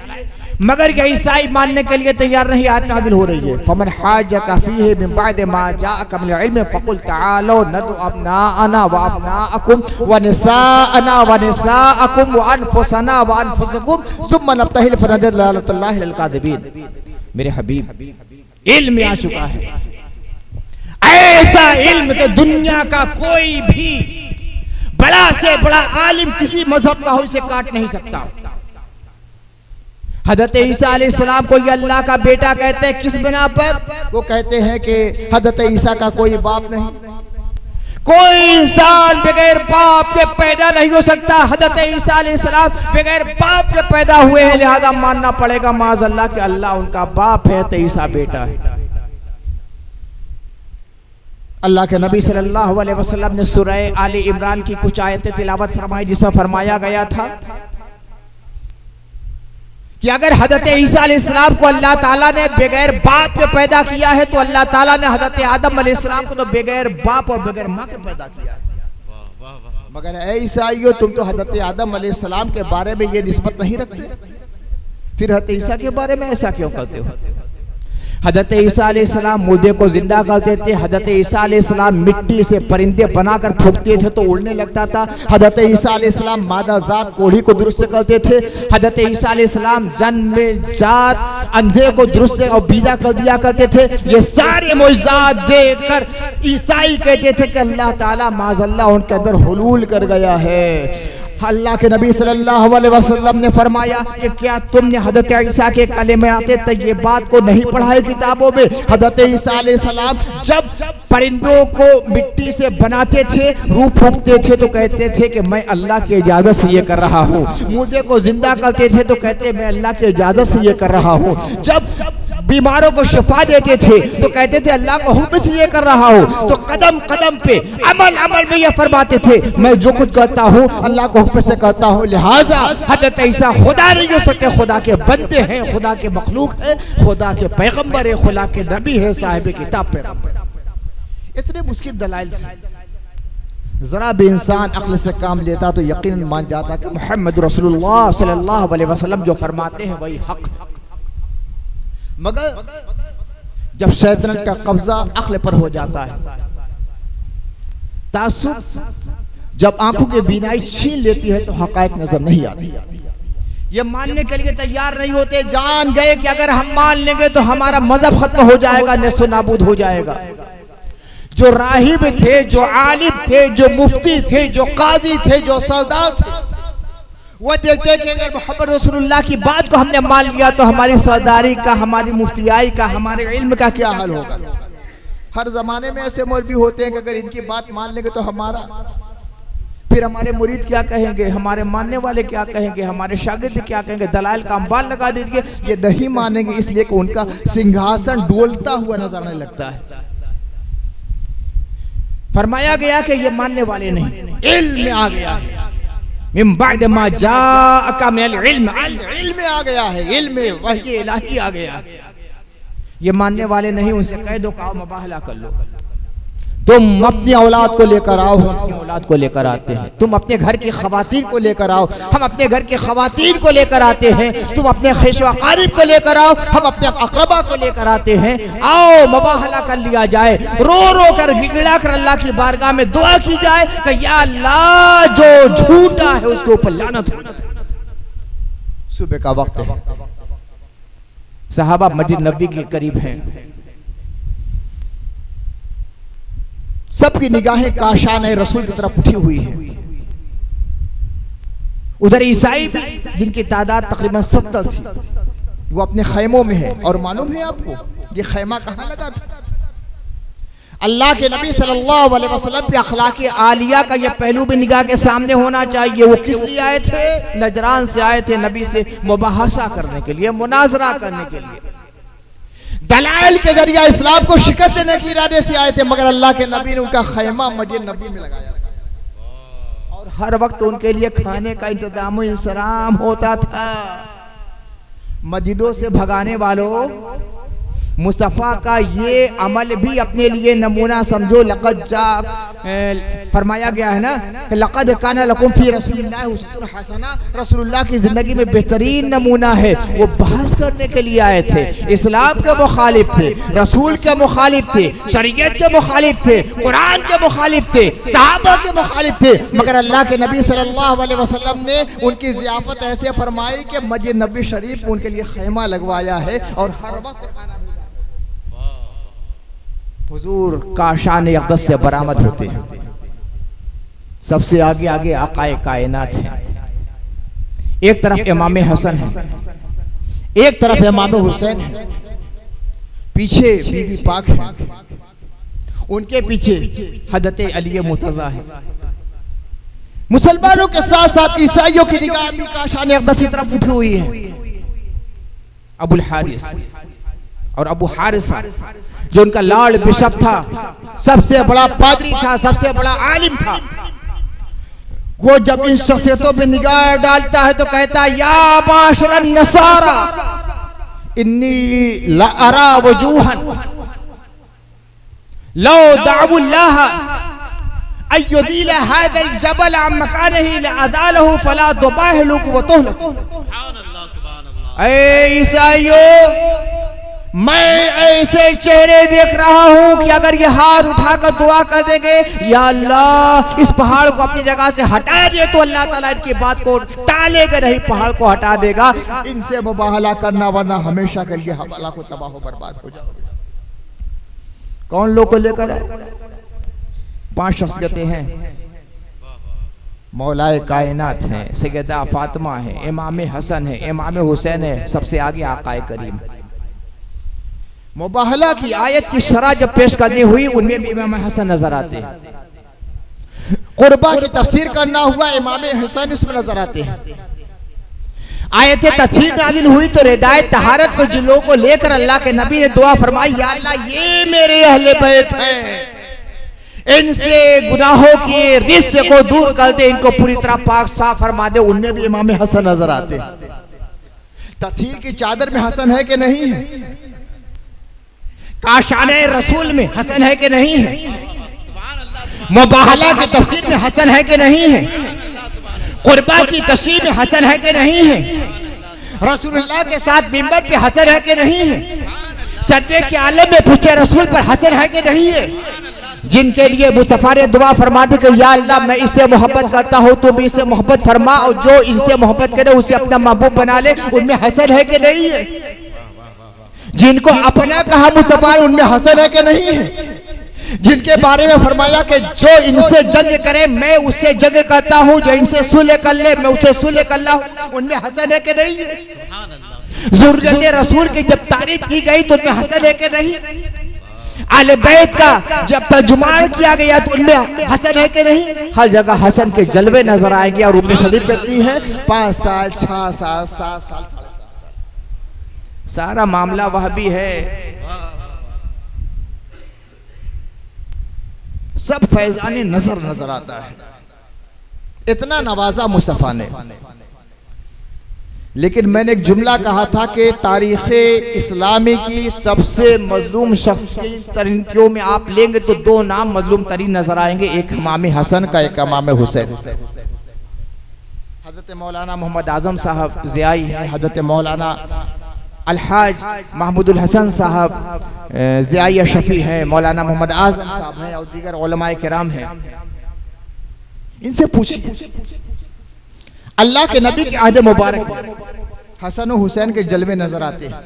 S3: मगर ये ईसाई मानने के लिए तैयार नहीं। आयत नाज़िल हो रही है, फमन हाजका फीहि मिन बाद मा जाअका मिनल इल्म फकुल तआलू नदउ अब्नाअना व अब्नाअकुम व निसाअना व निसाअकुम व अनफुसना व अनफुसकुम सुम्मा नब्तहिल फनदर लानतुल्लाहि अल काज़िबीन। मेरे हबीब इल्म आ चुका है, ऐसा इल्म कि दुनिया का कोई भी बड़ा से बड़ा आलिम किसी मजहब का हो इसे काट नहीं सकता। हजरत ईसा अलैहिस्सलाम को ये अल्लाह का बेटा कहते हैं, किस बिना पर? वो कहते हैं कि हजरत ईसा का कोई बाप नहीं, कोई इंसान बगैर बाप के पैदा नहीं हो सकता। हजरत ईसा अलैहिस्सलाम बगैर बाप के पैदा हुए हैं, लिहाजा मानना पड़ेगा माज़अल्लाह कि अल्लाह उनका बाप है तो ईसा बेटा है। अल्लाह के नबी सल्लल्लाहु अलैहि वसल्लम ने सूरह आले इमरान की कुछ आयतें तिलावत फरमाई, जिसमें फरमाया गया था कि अगर हजरत ईसा अलैहिस्सलाम को अल्लाह ताला ने बगैर बाप के पैदा किया है, तो अल्लाह ताला ने हजरत आदम अलैहिस्सलाम को तो बगैर बाप और बगैर माँ के पैदा किया है। मगर ऐ ईसाइयों, तुम तो हजरत आदम अलैहिस्सलाम के बारे में ये निस्बत नहीं रखते, फिर हजरत ईसा के बारे में ऐसा क्यों करते हो? हजरत ईसा अलैहिस्सलाम मुर्दे को जिंदा करते थे। हजरत ईसा अलैहिस्सलाम मिट्टी से परिंदे बनाकर फूंकते थे तो उड़ने लगता था। हजरत ईसा अलैहिस्सलाम मादा जात कोढ़ी को दुरुस्त करते थे। हजरत ईसा अलैहिस्सलाम जन्म जात अंधे को दुरुस्त और बीजा कर दिया करते थे। ये सारे मोइज़ात देखकर ईसाई कहते थे कि अल्लाह ताला माज़अल्लाह उनके अंदर हुलूल कर गया है। अल्लाह के नबी सल्लल्लाहु अलैहि वसल्लम ने फरमाया कि क्या तुमने हजरत ईसा के कलिमात तय्यबात को नहीं पढ़ा है किताबों में? हजरत ईसा अलैहिस्सलाम जब परिंदों को मिट्टी से बनाते थे, रूह फूंकते थे तो कहते थे कि मैं अल्लाह की इजाजत से ये कर रहा हूँ। मुर्दे को जिंदा करते थे तो कहते मैं अल्लाह की इजाजत से ये कर रहा हूँ। जब बीमारों को शिफा देते थे तो कहते थे अल्लाह को हुक्म से ये कर रहा हूँ। तो कदम कदम पे अमल अमल में ये फरमाते थे मैं जो कुछ करता हूँ अल्लाह को हुक्म से करता हूँ। लिहाजा हजरत ईसा खुदा नहीं हो सकते, खुदा के बंदे हैं, खुदा के मखलूक है, खुदा के पैगंबर है, खुदा के नबी है, साहिब किताब पैगंबर। इतने मुश्किल दलाइल थे, जरा भी इंसान अक्ल से काम लेता तो यकीनन मान जाता कि मोहम्मद रसूलुल्लाह सल्लल्लाहु अलैहि वसल्लम जो फरमाते हैं वही हक है। मगर जब शैतान का कब्जा अक्ल पर हो जाता है, तासुब जब आंखों की बीनाई छीन लेती है तो हकायक नजर नहीं आती। ये मानने के लिए तैयार नहीं होते, जान गए कि अगर हम मान लेंगे तो हमारा मजहब खत्म हो जाएगा, नेस्तो नाबूद हो जाएगा। जो राहिब थे, जो आलिम थे, जो मुफ्ती थे, जो काजी थे, जो सरदार थे, वो देखते हैं कि अगर मोहम्मद रसूलुल्लाह की बात को हमने मान लिया तो हमारी सरदारी का, हमारी मुफ्तियाई का, हमारे इल्म का क्या हाल होगा। हर जमाने में ऐसे मौलवी होते हैं कि अगर इनकी बात मान लेंगे तो हमारा, फिर हमारे मुरीद क्या कहेंगे, हमारे मानने वाले क्या कहेंगे, हमारे शागिर्द क्या कहेंगे, दलाइल का अंबाल लगा दीजिए, ये नहीं मानेंगे, इसलिए कि उनका सिंहासन डोलता हुआ नजर आने लगता है। फरमाया गया कि ये मानने वाले नहीं, इल्म में आ गया है, मिन बाद मा जाअका मिनल इल्म, इल्म आ गया है, इल्म वही इलाही आ गया है। ये मानने वाले नहीं, उनसे कह दो आओ मुबाहला कर लो। तुम अपनी औलाद को लेकर आओ, हम अपनी औलाद को लेकर आते हैं। तुम अपने घर की खवातीन को लेकर आओ, हम अपने घर की खवातीन को लेकर आते हैं। तुम अपने खैशो अकारिब को लेकर आओ, हम अपने अकरबा को लेकर आते हैं। आओ मुबाहला कर लिया जाए, रो रो कर गिड़गिड़ा कर अल्लाह की बारगाह में दुआ की जाए कि या अल्लाह जो झूठा है उसके ऊपर लानत हो जाए। सुबह का वक्त है, सहाबा मस्जिद नबवी के करीब हैं, सबकी निगाहें काशान रसूल की तरफ उठी हुई है। उधर ईसाई भी, जिनकी तादाद तकरीबन 70 थी, वो अपने खैमों में है। और मालूम है आपको ये खैमा कहाँ लगा था? अल्लाह के नबी सल्लल्लाहु अलैहि वसल्लम पे अखलाक आलिया का ये पहलू भी निगाह के सामने होना चाहिए। वो किस लिए आए थे? नजरान से आए थे, नबी से मुबाहसा करने के लिए, मुनाजरा करने के लिए, दलाइल के जरिए इस्लाम को शिकस्त देने के इरादे से आए थे। मगर अल्लाह के नबी ने उनका खैमा मस्जिद नबी में लगाया था और हर वक्त उनके लिए खाने का इंतजाम इंतजाम होता था। मस्जिदों से भगाने वालों, मुस्तफ़ा का ये अमल भी अपने लिए नमूना समझो। लक़द फरमाया गया है ना कि लक़द काना लकुम फी रसूलिल्लाहि उस्वतुन हसना, रसूलुल्लाह की जिंदगी में बेहतरीन नमूना है। वो बहस करने के लिए आए थे, इस्लाम के मुखालिफ थे, रसूल के मुखालिफ थे, शरीयत के मुखालिफ थे, कुरान के मुखालिफ थे, सहाबा के मुखालिफ थे। मगर अल्लाह के नबी सल्लल्लाहु अलैहि वसल्लम ने उनकी ज़ियाफत ऐसे फरमाई कि मस्जिद नबी शरीफ में उनके लिए खैमा लगवाया है और हर वक्त खाना हुजूर का शान अक़दस से बरामद होते हैं। सबसे आगे आगे आकाए कायनात हैं। एक तरफ इमाम हसन है, एक तरफ इमाम हुसैन है, पीछे बीबी पाक है, उनके पीछे हजरत अली मुर्तज़ा है। मुसलमानों के साथ साथ ईसाइयों की निगाह भी का शान अक़दस की तरफ उठी हुई है। अबुल हारिस और अबू हारिसा, जो उनका लाड़ बिशप था, सबसे बड़ा पादरी था, सबसे बड़ा आलिम था, वो जब इन शख्सियतों पे निगाह डालता है तो कहता है या माशरन नसारा इन्नी ला अरा वजूहन लो दाउल्लाह अय्युदील हादल जबल अम मकानिही लअज़ालहु फला तुबाहिलुक व तुहलक। सुभान अल्लाह, सुभान अल्लाह। ऐ ईसाइयों, मैं ऐसे चेहरे देख रहा हूं कि अगर ये हाथ उठाकर दुआ कर देंगे या अल्लाह इस पहाड़ को अपनी जगह से हटा दे तो अल्लाह ताला इनकी बात को टालेगा नहीं, पहाड़ को हटा देगा। इनसे मुबाहला करना, वरना हमेशा के लिए हवाला को तबाह बर्बाद हो जाओगे। कौन लोग को लेकर आए? 5 शख्सियतें हैं। मौलाए कायनात हैं, सैयदा फातिमा है, इमाम हसन है, इमाम हुसैन है, सबसे आगे आकाए करीम। मुबाहला की आयत की शरह जब पेश करनी हुई उनमें भी इमाम हसन नजर आते हैं। कुर्बा की तफसीर करना हुआ, इमाम हसन इसमें नजर आते हैं। आयत तफसीर नाज़िल हुई तो रिदायत तहारत में जिन लोगों को लेकर अल्लाह के नबी ने दुआ फरमाई, या अल्लाह ये मेरे अहले बैत हैं, इनसे गुनाहों की रिस्क को दूर कर दे, इनको पूरी तरह पाक साफ फरमा दे। उनमें भी इमाम हसन नजर आते हैं। तथहीर की चादर में हसन है कि नहीं है? काशाने रसूल में हसन है कि नहीं है? मुबाहला की तफसीर में हसन है कि नहीं है? कुर्बा की तशरीह में हसन है कि नहीं है? रसूलुल्लाह के साथ मिंबर पे हसन है कि नहीं है? सदे के आलम में पूछे रसूल पर हसन है कि नहीं है? जिनके लिए मुस्तफा ने दुआ फरमा दी कि या अल्लाह मैं इससे मोहब्बत करता हूँ, तू भी इससे मोहब्बत फरमा, और जो इनसे मोहब्बत करे उसे अपना महबूब बना ले, उनमें हसन है कि नहीं है? जिनको अपना कहा मुस्तफा, उनमें हसन है कि नहीं है? जिनके बारे में फरमाया कि जो इनसे जंग करे मैं उससे जंग करता हूँ, जो इनसे सुलह कर ले मैं उससे सुलह कर ला, उनमें हसन है कि नहीं है? ज़ुर्रियत रसूल की जब तारीफ की गई तो उनमें हसन है कि नहीं? आले बैत का जब तर्जुमान किया गया तो उनमें हसन है कि नहीं? हर जगह हसन के जलवे नजर आएंगे। और उम्र शरीफ कहती है 5 साल 6 साल 7 साल सारा मामला वह भी है। सब फैजाने नजर आता है, इतना नवाजा मुस्तफा ने। लेकिन मैंने एक जुमला कहा था कि तारीख़ इस्लामी की सबसे मजलूम शख्स की तरीक़ों में आप लेंगे तो 2 नाम मजलूम तरीन नजर आएंगे, एक इमाम हसन का, एक इमाम हुसैन। हज़रत मौलाना मोहम्मद आज़म साहब ज़ियाई हैं, हज़रत मौलाना अलहाज महमूदुल हसन साहब ज़ियाई शफ़ी हैं, मौलाना मोहम्मद आज़म साहब हैं और दीगर उलमाए किराम हैं। इनसे पूछिए अल्लाह के नबी के आहद मुबारक हसन और हुसैन के जलवे नजर आते हैं।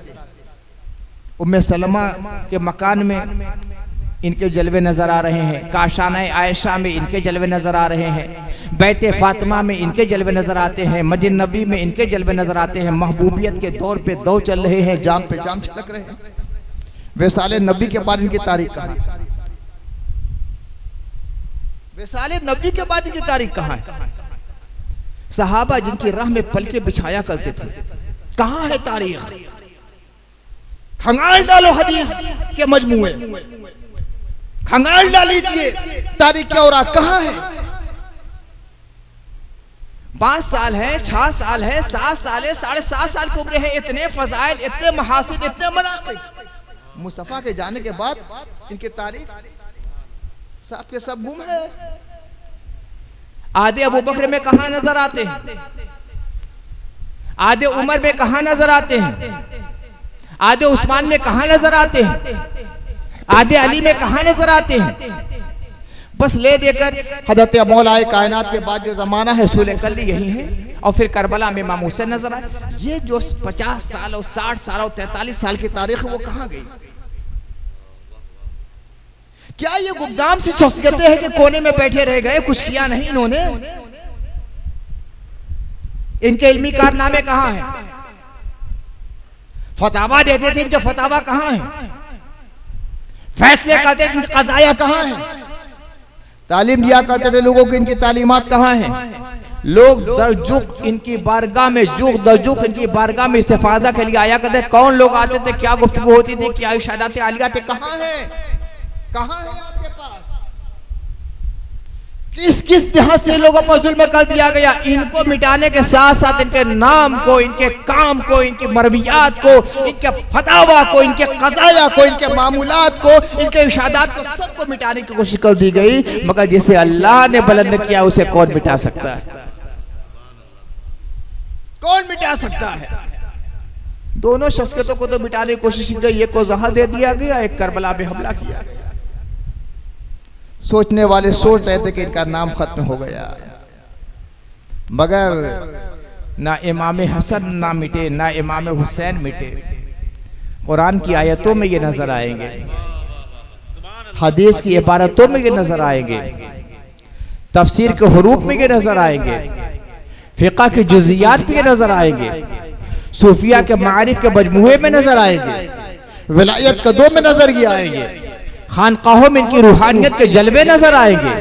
S3: उम्मे सलमा के मकान में इनके जलवे नजर आ रहे हैं, काशाना आयशा में इनके जलवे नजर आ रहे हैं, बैते फातिमा में इनके जलवे नजर आते हैं, मस्जिद नबी में इनके जलवे नजर आते हैं। महबूबियत के दौर पे दौर चल रहे हैं, जाम पे जाम छलक रहे हैं। वसाले नबी के बाद इनकी तारीख कहाँ है? वसाले नबी के बाद इनकी तारीख कहाँ है? सहाबा जिनकी राह में पलके बिछाया करते थे, कहाँ है तारीख? खंगाल डालो हदीस के मजमूए, खंगाल डालीजिए तारीख क्या हो रहा, कहाँ है? 5 साल है, 6 साल है, 7 साल है, 7.5 साल की उम्र है, इतने फजाइल, इतने महासिब, इतने मनाक़िब। मुस्तफा के जाने के बाद इनकी तारीख सब के सब गुम है। आधे अबू बकर में कहां नजर आते हैं? आधे उमर में कहां नजर आते हैं? आधे उस्मान में कहां नजर आते हैं? आधे अली में कहां नजर आते हैं? बस ले देकर हजरत मौलाए कायनात के बाद जो जमाना है सुलह कर ली यही है, और फिर करबला में इमाम हुसैन नजर आए। ये जो 50 साल और 60 साल और 43 साल की तारीख है वो कहां गई? क्या ये गुमनाम सी शख्सियतें हैं कि कोने में बैठे रह गए, कुछ किया नहीं इन्होंने? इनके इल्मी कारनामे कहां हैं? फतावा देते थे, इनके फतावा कहां हैं? फैसले करते थे, इनकी क़ज़ाया कहां हैं? तालीम दिया करते थे लोगों की, इनकी तालीमात कहां हैं? लोग दरजुक इनकी बारगाह में, जुग दरजुक इनकी बारगाह में इस्तिफादा के लिए आया करते। कौन लोग आते थे, क्या गुफ्तगू होती थी, क्या इशारात आलिया थे? कहां है, कहां है आपके पास? किस किस जहां से लोगों पर जुल्म कर दिया गया? इनको मिटाने के साथ साथ इनके नाम को, इनके काम को, इनकी मरवियात को, इनके फतावा को, इनके क़ज़ाया को, इनके मामूलात को, इनके इशादात को, सबको मिटाने की कोशिश कर दी गई। मगर जिसे अल्लाह ने बुलंद किया उसे कौन मिटा सकता है? कौन मिटा सकता है? दोनों शख्सियतों को तो मिटाने की कोशिश की गई, एक को जहर दे दिया गया, एक करबला में हमला किया गया। सोचने वाले सोच रहे थे कि इनका नाम खत्म हो गया, मगर ना इमाम हसन ना मिटे, ना इमाम हुसैन मिटे। कुरान की आयतों में ये नजर आएंगे, हदीस की इबारतों में ये नजर आएंगे, तफसीर के हुरूफ में ये नजर आएंगे, फिक़ह की जुज़ियात में ये नजर आएंगे, सूफिया के मारिफ के मजमूए में नजर आएंगे, विलायत कदों में नजर ये आएंगे, खानकाहों में इनकी रूहानियत के जलवे नजर आएंगे,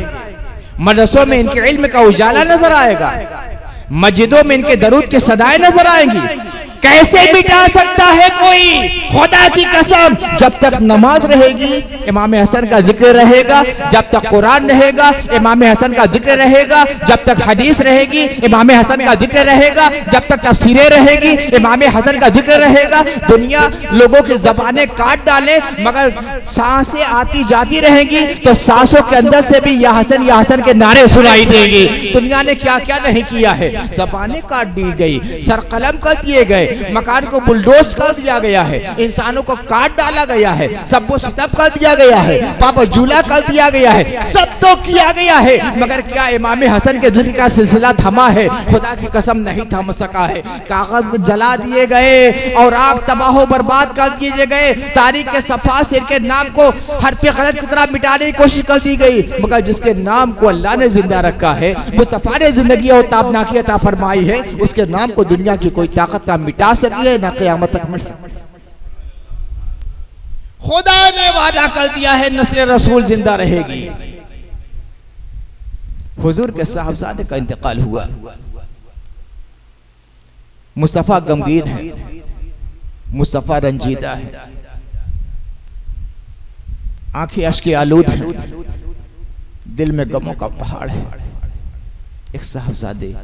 S3: मदरसों में इनके इल्म का उजाला नजर आएगा, मस्जिदों में इनके दरूद की सदाएं नजर आएंगी। कैसे मिटा सकता है कोई, खुदा की कसम, जब तक नमाज रहेगी इमाम हसन का जिक्र रहेगा, जब तक कुरान रहेगा इमाम हसन का जिक्र रहेगा, जब तक हदीस रहेगी इमाम हसन का जिक्र रहेगा, जब तक तफसीरें रहेगी इमाम हसन का जिक्र रहेगा। दुनिया लोगों की जबानें काट डाले मगर सांसें आती जाती रहेंगी तो सांसों के अंदर से भी या हसन के नारे सुनाई देंगे। दुनिया ने क्या क्या नहीं किया है, जबानें काट दी गई, सरकलम कर दिए गए, मकान को बुलडोज कर दिया गया है, इंसानों को काट डाला गया है, सबको सितब कर दिया गया है, पापा जूला कर दिया गया है, सब तो किया गया है मगर क्या इमाम हसन के दिल का सिलसिला थमा है? खुदा की कसम नहीं थम सका है। कागज जला दिए गए और आग तबाह बर्बाद कर दिए गए, तारीख के सफा से इनके नाम को हरफ गलत की तरह मिटाने की कोशिश कर दी गई, मगर जिसके नाम को अल्लाह ने जिंदा रखा है, मुस्तफा ने जिंदगी और ताबनाकी अता फरमाई है, उसके नाम को दुनिया की कोई ताकत ना मिटा सकी है ना क़यामत तक मिट सकती। खुदा ने वादा कर दिया है नस्ल रसूल जिंदा रहेगी। हुजूर के साहबजादे का इंतकाल हुआ, मुस्तफा गमगीन है, मुस्तफा रंजीदा है, आंखें अश्क आलूद हैं, दिल में गमों का पहाड़ है। एक साहबजादे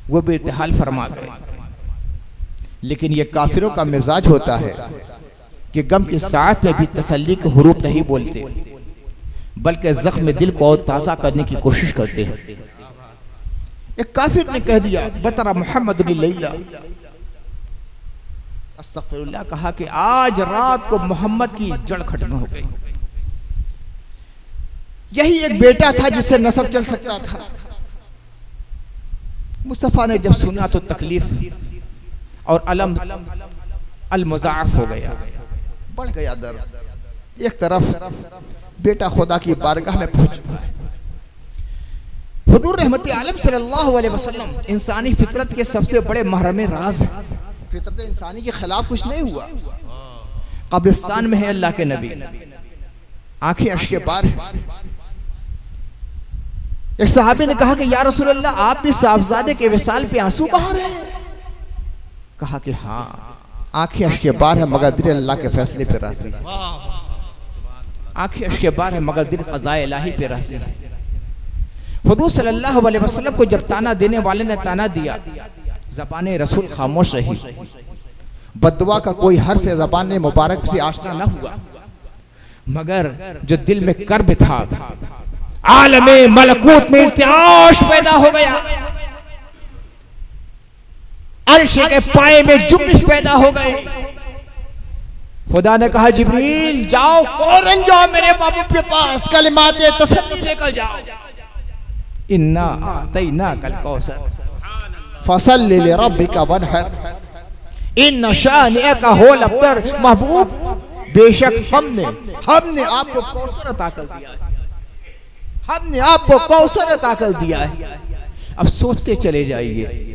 S3: वो बेइत्तेहाल फरमा गए, लेकिन ये काफिरों का मिजाज होता है कि गम की साथ में भी तसल्ली के हुरूफ नहीं बोलते, बल्कि जख्म दिल को और ताज़ा करने की कोशिश करते हैं। एक काफिर ने कह दिया बतरा मोहम्मद अस्तगफिरुल्लाह, कहा कि आज रात को मोहम्मद की जड़ खत्म हो गई। यही एक बेटा था जिससे नसब चल सकता था। मुस्तफा ने जब सुना तो तकलीफ और अलम अल-मुज़ाअफ़ हो गया, बढ़ गया दर्द। एक तरफ बेटा खुदा की बारगाह में पहुंच चुका है। हुजूर रहमत आलम सल्लल्लाहु अलैहि वसल्लम इंसानी फितरत के सबसे बड़े महरम राज हैं। फितरत इंसानी के खिलाफ कुछ नहीं हुआ। कब्रिस्तान में है अल्लाह के नबी, आंखें अश्क के बार है। एक सहाबी ने कहा कि या रसूल अल्लाह, आप भी साहबजादे के विसाल पे आंसू बहा रहे हैं? कहा कि हाँ, आंखें अश्क के बार है मगर दिल अल्लाह के फैसले पे राज़ी है। आंखें अश्क के बार है मगर दिल क़ज़ाए इलाही पे राज़ी है। हुजूर सल्लल्लाहु अलैहि वसल्लम को जब ताना देने वाले ने ताना दिया, ज़बान रसूल खामोश रही, बद्दुआ का कोई हर्फ ज़बान मुबारक से आशना न हुआ, मगर जो दिल में कर्ब था, आलमे मलकूत में इर्तिआश पैदा हो गया, अर्श के पाए में जुम्बिश पैदा हो गए। खुदा ने कहा जिब्रील जाओ, फौरन जाओ मेरे महबूब के पास, कलिमाते तसल्ली लेकर जाओ। इन्ना आतैना कल कौसर फसल्लि लिरब्बिका वनहर इन्न शानिअका हुवल अब्तर। महबूब, बेशक हमने आपको कौसर अता कर दिया है, हमने आपको कौसर अता कर दिया है। अब सोचते चले जाइए,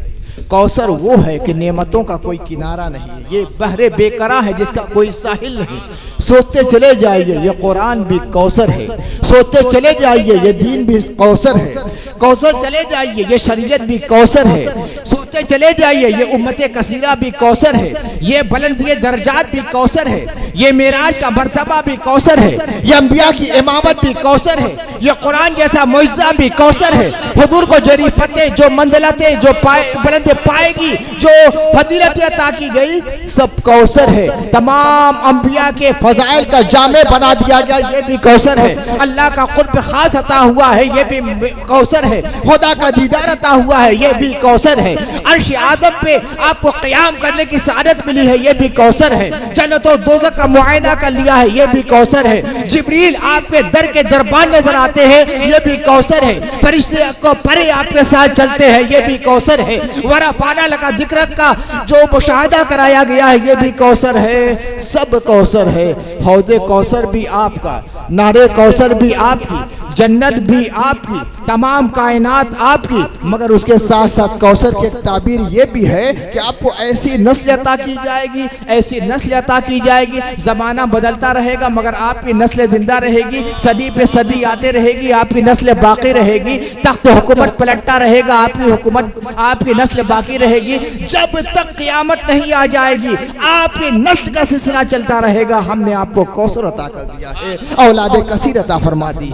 S3: कौसर वो है कि नेमतों का कोई किनारा नहीं, ये बहरे बेकरा है जिसका कोई साहिल नहीं। सोचते चले जाइए, ये कुरान भी कौसर है। सोचते चले जाइए, ये दीन भी कौसर है। कौसर चले जाइए, ये शरीयत भी कौसर है। सोचते चले जाइए, ये उम्मत कसीरा भी कौसर है। ये बुलंद ये दर्जात भी कौसर है। ये मेराज का मर्तबा भी कौसर है। ये अंबिया की इमामत भी कौसर है। ये कुरान जैसा मुइज़्ज़ा भी कौसर है। हुजूर को जरी फतेह, जो मंज़िलतें जो बुलंद पाएगी, जो फजीलतें अता की गई, सब कौसर है। तमाम अंबिया के फज़ाइल का जामे बना दिया गया, ये भी कौसर है। अल्लाह का कुर्ब खास अता हुआ है, ये भी कौसर है। खुदा का दीदार अता हुआ है, ये भी कौसर है। अर्श आदम पे आपको क़याम करने की सआदत मिली है, ये भी कौसर है। जन्नत और दोज़ख का मुआयना कर लिया है, ये भी कौसर है। जिब्रील आपके दर के दरबान नजर आते हैं, ये भी कौसर है। फरिश्ते आपको परे आपके साथ चलते हैं, ये भी कौसर है। वरा पाना लगा जिक्र का जो मुशाहिदा कराया गया है, ये भी कौसर है। सब कौसर है। हौज़े कौसर भी आपका, नारे कौसर भी आपकी, जन्नत भी आपकी, तमाम कायनात आपकी, मगर उसके साथ साथ कौसर की एक ताबीर ये भी है कि आपको ऐसी नस्ल अता की जाएगी, ऐसी नस्ल अता की जाएगी, ज़माना बदलता रहेगा मगर आपकी नस्ल जिंदा रहेगी, सदी पे सदी आते रहेगी, आपकी नस्ल बाकी रहेगी, तख्त हुकूमत पलटता रहेगा, आपकी हुकूमत, आपकी नस्ल बाकी रहेगी, जब तक क़यामत नहीं आ जाएगी आपकी नस्ल का सिलसिला चलता रहेगा। हमने आपको कौसर अता कर दिया है, औलाद कसीर अता फरमा दी।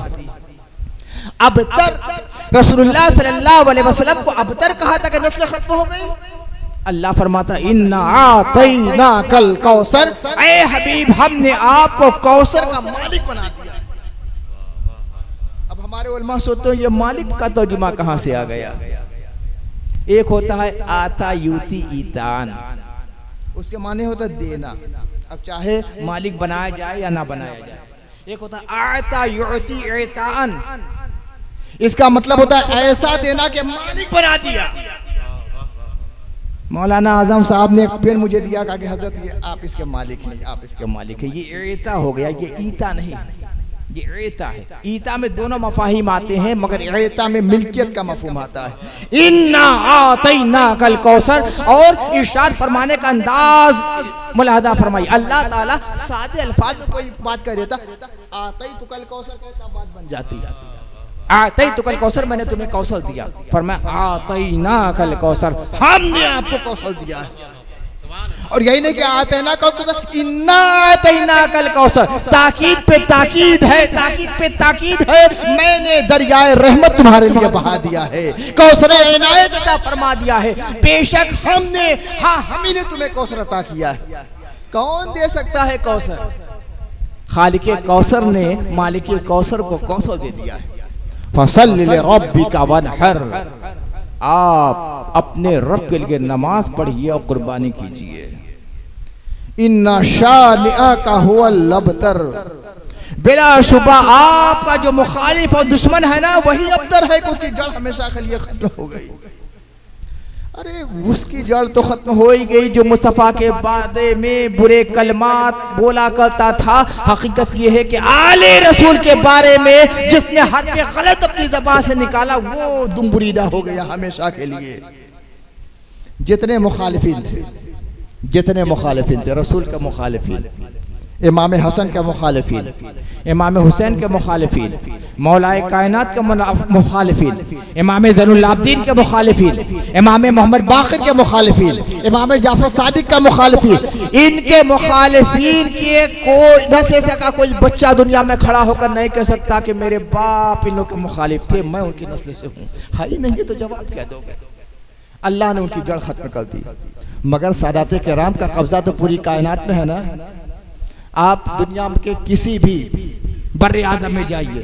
S3: अबतर रसूलुल्लाह सल्लल्लाहु अलैहि वसल्लम को अबतर कहा था कि नस्ल खत्म हो गई। अल्लाह फरमाता इन्ना आतैना कल कौसर, ऐ हबीब हमने आपको कौसर का मालिक बना दिया। अब हमारे उलमा सोचते हैं ये मालिक का तर्जुमा कहां से आ गया। एक होता है आता यूती ईतान, उसके माने होता है देना, अब चाहे मालिक बनाया जाए या ना बनाया जाए। एक होता है आता यूती ईतान, इसका मतलब होता है ऐसा देना कि मालिक बना दिया। मौलाना आजम साहब ने एक पेन मुझे दिया, कहा कि हजरत ये आप इसके मालिक हैं, आप इसके मालिक हैं। ये ईता हो गया, ये ईता नहीं, ये ईता है। ईता में दोनों मफाहिम आते हैं मगर ईता में मिल्कियत का मफहूम आता है। इन्ना आतैना कल कौसर, और इरशाद फरमाने का अंदाज मुलाहजा फरमाई। अल्लाह ताला सादे अल्फाज में कोई बात कर देता, आतई तो कल कौसर कहता, बात बन जाती। आतई तो कल कौसर, मैंने तुम्हें कौशल दिया, फरमाया आतैना कल कौसर, हमने आपको कौशल दिया है। और यही नहीं कि आतैना कल कौसर, इन्ना आतैना कल कौसर, ताकीद पे ताकीद है, ताकीद पे ताकीद है। मैंने दरियाए रहमत तुम्हारे लिए बहा दिया है, कौसर इनायत अता फरमा दिया है। बेशक हमने, हाँ हम ही ने तुम्हें कौसर अता किया है। कौन दे सकता है कौसर? खालिक कौसर ने मालिक कौसर को कौशल दे दिया है। फसल्लि लिरब्बिका वनहर, आप अपने रब के लिए नमाज पढ़िए और कुर्बानी कीजिए। इन्ना शानिअका हुवल अबतर, बिलाशुबा आपका जो मुखालिफ और दुश्मन है ना वही अबतर है कि उसकी जड़ हमेशा के लिए खत्म हो गई। अरे उसकी जड़ तो खत्म हो ही गई जो मुस्तफ़ा के बारे में बुरे कलमात बोला करता था। हकीकत यह है कि आले रसूल के बारे में जिसने हर्फ गलत अपनी ज़बान से निकाला वो दुम्बुरीदा हो गया हमेशा के लिए। जितने मुखालिफिन थे, जितने मुखालिफिन थे, रसूल के मुखालिफिन, इमाम हसन के मुखालिफिन, इमाम हुसैन के मुखालिफिन, मौलाए कायनात के मुखालिफिन, इमाम ज़ैनुल आबिदीन के मुखालिफिन, इमाम मोहम्मद बाक़िर के मुखालिफिन, इमाम जाफ़र सादिक का मुखालिफिन, इनके मुखालिफिन के कोई दस का कोई बच्चा दुनिया में खड़ा होकर नहीं कह सकता कि मेरे बाप इन लोग के मुखालिफ थे, मैं उनकी नस्ल से हूँ। है ही नहीं, तो जवाब क्या दोगे? अल्लाह ने उनकी जड़ खत्म कर दी। मगर सादाते किराम का कब्जा तो पूरी कायनात में है ना। आप दुनिया के किसी भी बर्रे आज़म में जाइए,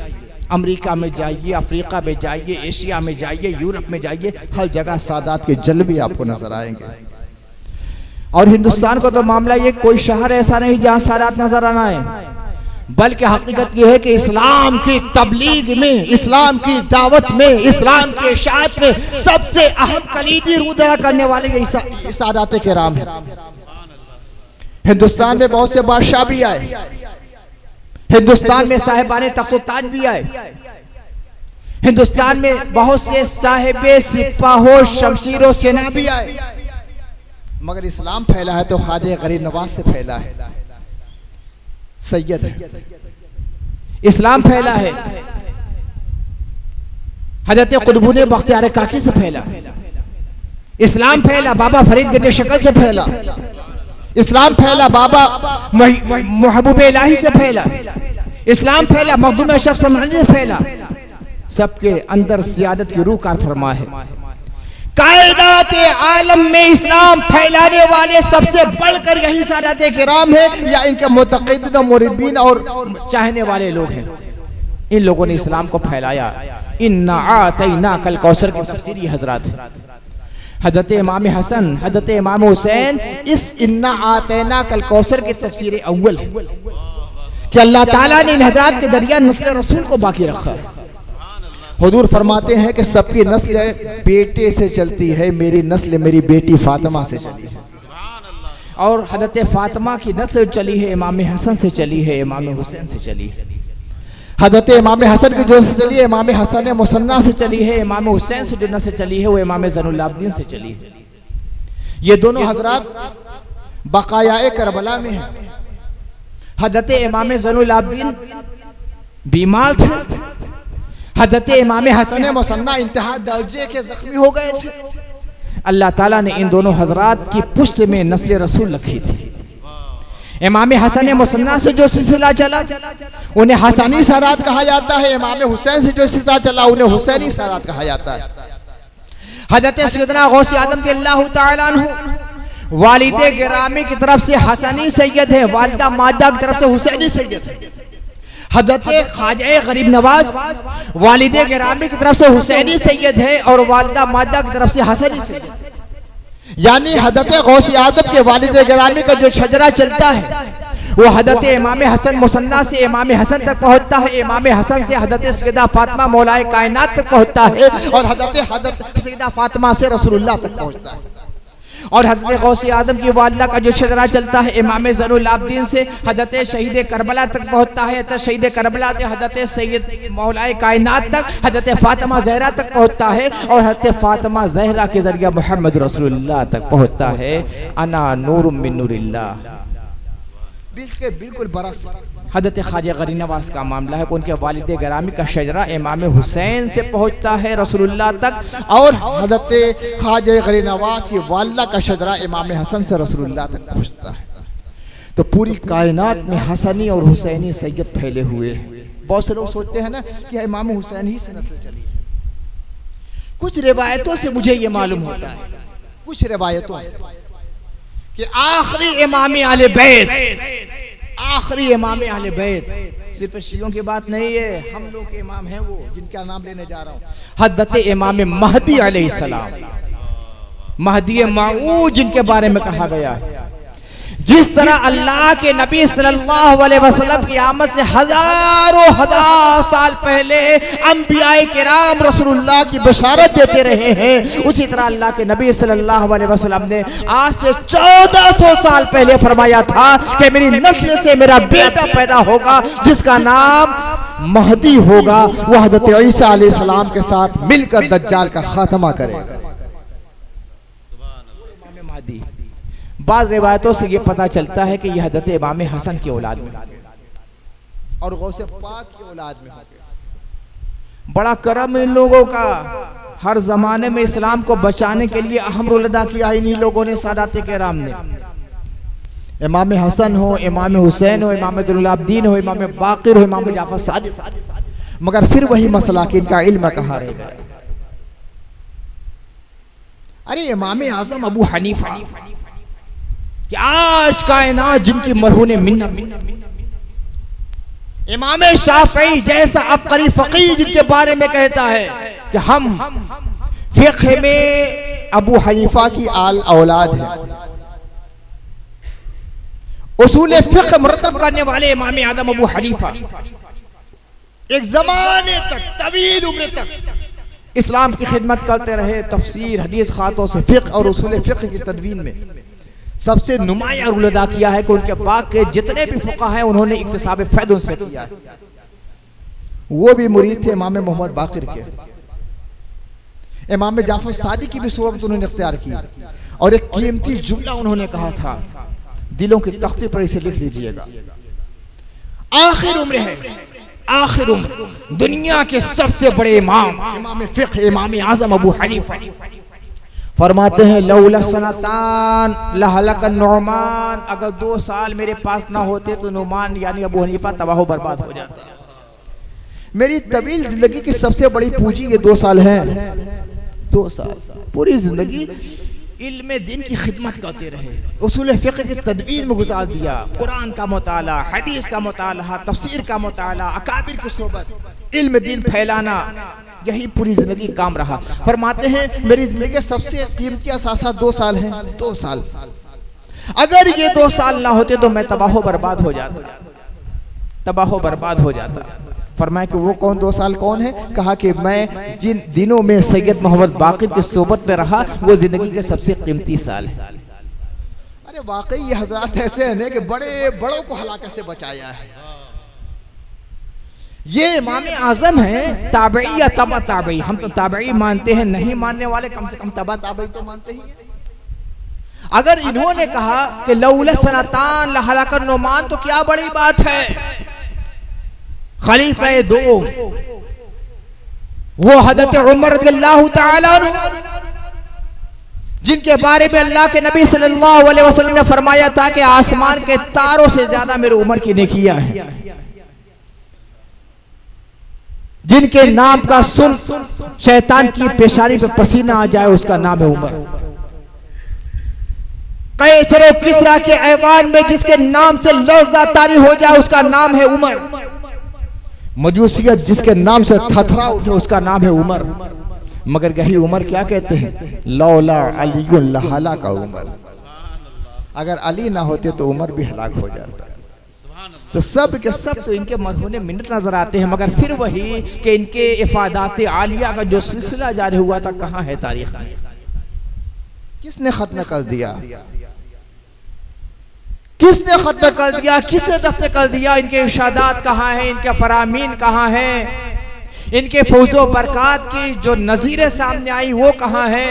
S3: अमेरिका में जाइए, अफ्रीका में जाइए, एशिया में जाइए, यूरोप में जाइए, हर जगह सादात के जलवे आपको नजर आएंगे। और हिंदुस्तान को तो मामला ये, कोई शहर ऐसा नहीं जहां सादात नजर आना है, बल्कि हकीकत यह है कि इस्लाम की तबलीग में, इस्लाम की दावत में, इस्लाम के इशाअत में सबसे अहम कलीदी रूदरा करने वाले ये सादात किराम है। हिंदुस्तान में बहुत से बादशाह भी आए, हिंदुस्तान में साहिबाने तख्त-ओ-ताज भी आए, हिंदुस्तान में बहुत से साहिबे सिपाहो शमशीर और सेना भी आए, मगर इस्लाम फैला है तो ख्वाजा गरीब नवाज से फैला है, सैयद है। इस्लाम फैला है हजरत कुतुबुद्दीन बख्तियार काकी से फैला, इस्लाम फैला बाबा फरीद गंज शक्ल से फैला, इस्लाम फैला बाबा महबूब इलाही से फैला, इस्लाम फैला मखदूम अशरफ समअनी से फैला। सबके अंदर सियादत की रूह कार फरमा है। कायनात आलम में इस्लाम फैलाने वाले सबसे बढ़कर यही सादात किराम है, या इनके मुतक़िद मुरिदीन और चाहने वाले लोग हैं। इन लोगों ने इस्लाम को फैलाया। इन्ना आतैना कल कौसर की तफसीर हजरत है। हज़रत इमाम हसन, हज़रत इमाम हुसैन इस इन्ना आतैना कल कौसर की तफसीर अव्वल है कि अल्लाह ताला ने इन हजरात के दरिया नस्ल रसूल को बाकी रखा है। हुजूर फरमाते हैं कि सबकी नस्ल बेटे से चलती है, मेरी नस्ल मेरी बेटी फातिमा से चली है, और हज़रत फातिमा की नस्ल चली है इमाम हसन से चली है, इमाम हुसैन से चली है। हजरत इमाम हसन की जो से चली है, इमाम हसन मुसन्ना से चली है, इमाम हुसैन से जो नस्ल चली है वो इमाम ज़ैनुल आबिदीन से चली है। ये दोनों हजरात बकाया करबला में हैं। हजरत इमाम ज़ैनुल आबिदीन बीमार थे, हजरत इमाम हसन मुसन्ना इंतहा दर्जे के जख्मी हो गए थे। अल्लाह ताला ने इन दोनों हजरात की पुश्त में नस्ल रसूल रखी थी। इमाम हसन मुसन्ना से जो सिलसिला चला उन्हें हसनी सरात कहा जाता है, इमाम हुसैन से जो सिलसिला चला उन्हें हुसैनी सरात कहा जाता है। हजरत सैयदना गौस आदम अल्लाह ताला अन्हु वालिदे गिरामी की तरफ से हसनी सैयद है, वालिदा मादा की तरफ से हुसैनी सैयद है। हजरत ख्वाजा गरीब नवाज वालिदे गिरामी की तरफ से हुसैनी सैयद है और वालिदा मादा की तरफ से हसनी सैयद है। यानी हजरत गौस आदम के वालिदे गिरामी का जो शजरा चलता है वो हजरत इमाम हसन मुसन्ना से इमाम हसन तक पहुंचता है, इमाम हसन से हजरत सैयदा फातिमा मौलाए कायनात तक पहुंचता है और हजरत सैयदा फातिमा से रसूलुल्लाह तक पहुंचता है। और हजरत गौस आदम की वालिदा का जो शजरा चलता है इमाम ज़ैनुल आबिदीन से हजरत शहीद करबला तक पहुंचता है, तो शहीद करबला से हजरत सैयद मौलाए कायनात तक हजरत फातिमा ज़हरा तक पहुंचता है और हजरत फातिमा ज़हरा के जरिए मोहम्मद रसूलुल्लाह तक पहुंचता है। अना नूरुम मिन नूरिल्लाह। बिल्कुल बरक्स हजरत ख्वाजा गरीब नवाज का मामला है कि उनके वालिद गिरामी का शजरा इमाम हुसैन से पहुंचता है रसूलुल्लाह तक और हजरत ख्वाजा गरीब नवाज की वालिदा का शजरा इमाम हसन से रसूलुल्लाह तक पहुंचता है। तो पूरी कायनात में हसनी और हुसैनी सैयद फैले हुए हैं। बहुत से लोग सोचते हैं ना कि इमाम हुसैन ही से नस्ल चली है। कुछ रिवायतों से मुझे ये मालूम होता है, कुछ रिवायतों से कि आखिरी इमाम अहले बैत, आखिरी इमाम अहले बैत सिर्फ शियों की बात नहीं है, हम लोग के इमाम हैं वो जिनका नाम लेने जा रहा हूँ, हजरत इमाम महदी अलैहिस्सलाम, महदी मऊद जिनके बारे में कहा गया है। जिस तरह अल्लाह के नबी सल्लल्लाहु अलैहि वसल्लम की आमद से हजारों हजार साल पहले अंबियाए किराम रसूलुल्लाह की बशारत देते रहे हैं, उसी तरह अल्लाह के नबी सल्लल्लाहु अलैहि वसल्लम ने आज से 1400 साल पहले फरमाया था कि मेरी नस्ल से मेरा बेटा पैदा होगा जिसका नाम महदी होगा, वो हजरत ईसा अलैहिस्सलाम के साथ मिलकर दज्जाल का खात्मा करेगा। बाद रिवायतों से ये पता चलता है कि यह हजरत इमाम हसन की औलाद में और गौसे पाक की औलाद में हो गया। बड़ा करम इन लोगों का, हर जमाने में इस्लाम को बचाने के लिए अहम रोल अदा किया इन्हीं लोगों ने, सादात किराम ने। इमाम हसन हो, इमाम हुसैन हो, इमाम ज़ैनुल आबिदीन हो, इमाम बाक़िर हो, इमाम जाफ़र सादिक़, मगर फिर वही मसला कि इनका इल्म कहाँ रह गया। अरे इमाम आज़म अबू हनीफा कि आज कायनात जिनकी मरहून मिन्नत, इमाम शाफई जैसा अबकरी फकीह जिनके बारे में कहता है कि हम फिक़्ह में अबू हनीफा की आल औलाद है, उसूल फिक़्ह मुरतब करने वाले इमाम आज़म अबू हनीफा एक जमाने तक, तवील उम्र तक इस्लाम की खिदमत करते रहे। तफसीर, हदीस, खातों से फिक़्ह और उसूल फिक़्ह की तदवीन में सबसे नुमाया रोल अदा किया है कि उनके बाद के जितने भी फुक़हा हैं उन्होंने इक्तिसाब फ़ैद उनसे किया है। वो भी मुरीद थे इमाम मोहम्मद बाक़िर के। इमाम जाफ़र सादिक़ की भी सोहबत उन्होंने इख्तियार की और एक कीमती जुमला उन्होंने कहा था, दिलों के तख्ते पर इसे लिख लीजिएगा। आखिर उम्र है, आखिर उम्र, दुनिया के सबसे बड़े इमाम, इमाम फ़िक़्ह, इमाम आज़म अबू हनीफा फरमाते हैं लौला सनतान लहलक नुमान, अगर 2 साल मेरे पास ना होते तो नुमान यानी अबू हनीफा तबाह बर्बाद हो जाता। मेरी तवील जिंदगी की सबसे बड़ी पूंजी ये 2 साल है। 2 साल पूरी जिंदगी इल्म दिन की खिदमत करते रहे, उसूल फ़िक़्ह की तदवीर में गुजार दिया, कुरान का मुताला, हदीस का मुताला, तफसीर का मुताला, अकाबिर की सोबत, इल्म दिन फैलाना, यही पूरी जिंदगी काम रहा। फरमाते हैं मेरी जिंदगी के सबसे कीमती असासा 2 साल हैं। 2 साल, अगर ये 2 साल ना होते तो मैं तबाह बर्बाद हो जाता, तबाह बर्बाद हो जाता। फरमाया कि वो कौन 2 साल कौन है? कहा कि मैं जिन दिनों में सैयद मोहम्मद बाक़िर की सोबत में रहा वो जिंदगी के सबसे कीमती साल है। अरे वाकई ये हजरात ऐसे हैं कि बड़े बड़ों को हलाकत से बचाया है। ये इमाम आजम है, ताबई या तबा ताबई। हम तो ताबई मानते हैं, नहीं मानने वाले कम से कम तबा ताबई तो मानते ही हैं। अगर इन्होंने कहा कि लौला सनातान लहलाकर नुमान, तो क्या बड़ी बात है। खलीफा दो वो हजरत उमर रज़ियल्लाहु ताला अन्हु, जिनके बारे में अल्लाह के नबी सल्लल्लाहु अलैहि वसल्लम ने फरमाया था कि आसमान के तारों से ज्यादा मेरे उमर की नेकियां हैं। जिनके नाम का सुन शैतान की पेशानी पे पसीना आ जाए, उसका नाम है उमर। कैसर किसरा के ऐवान में जिसके नाम से लर्ज़ा तारी हो जाए, उसका नाम है उमर। मजूसियत जिसके नाम से थथरा उठे, उसका नाम है उमर। मगर यही उमर क्या कहते हैं, लौला अलीयुन लहला का उमर। अगर अली ना होते तो उमर भी हलाक हो जाता। तो सब के सब तो इनके मरहूने मिन्नत नजर आते हैं, मगर फिर वही कि इनके इफादात आलिया का जो सिलसिला जारी हुआ था, कहाँ है तारीख में? किसने खत्म कर दिया? किसने खत्म कर दिया? किसने दफ्तर कर दिया? इनके इरशादात कहाँ हैं? इनके फरामीन कहाँ हैं? इनके फौजो बरकात की जो नज़ीरें सामने आई वो कहाँ है?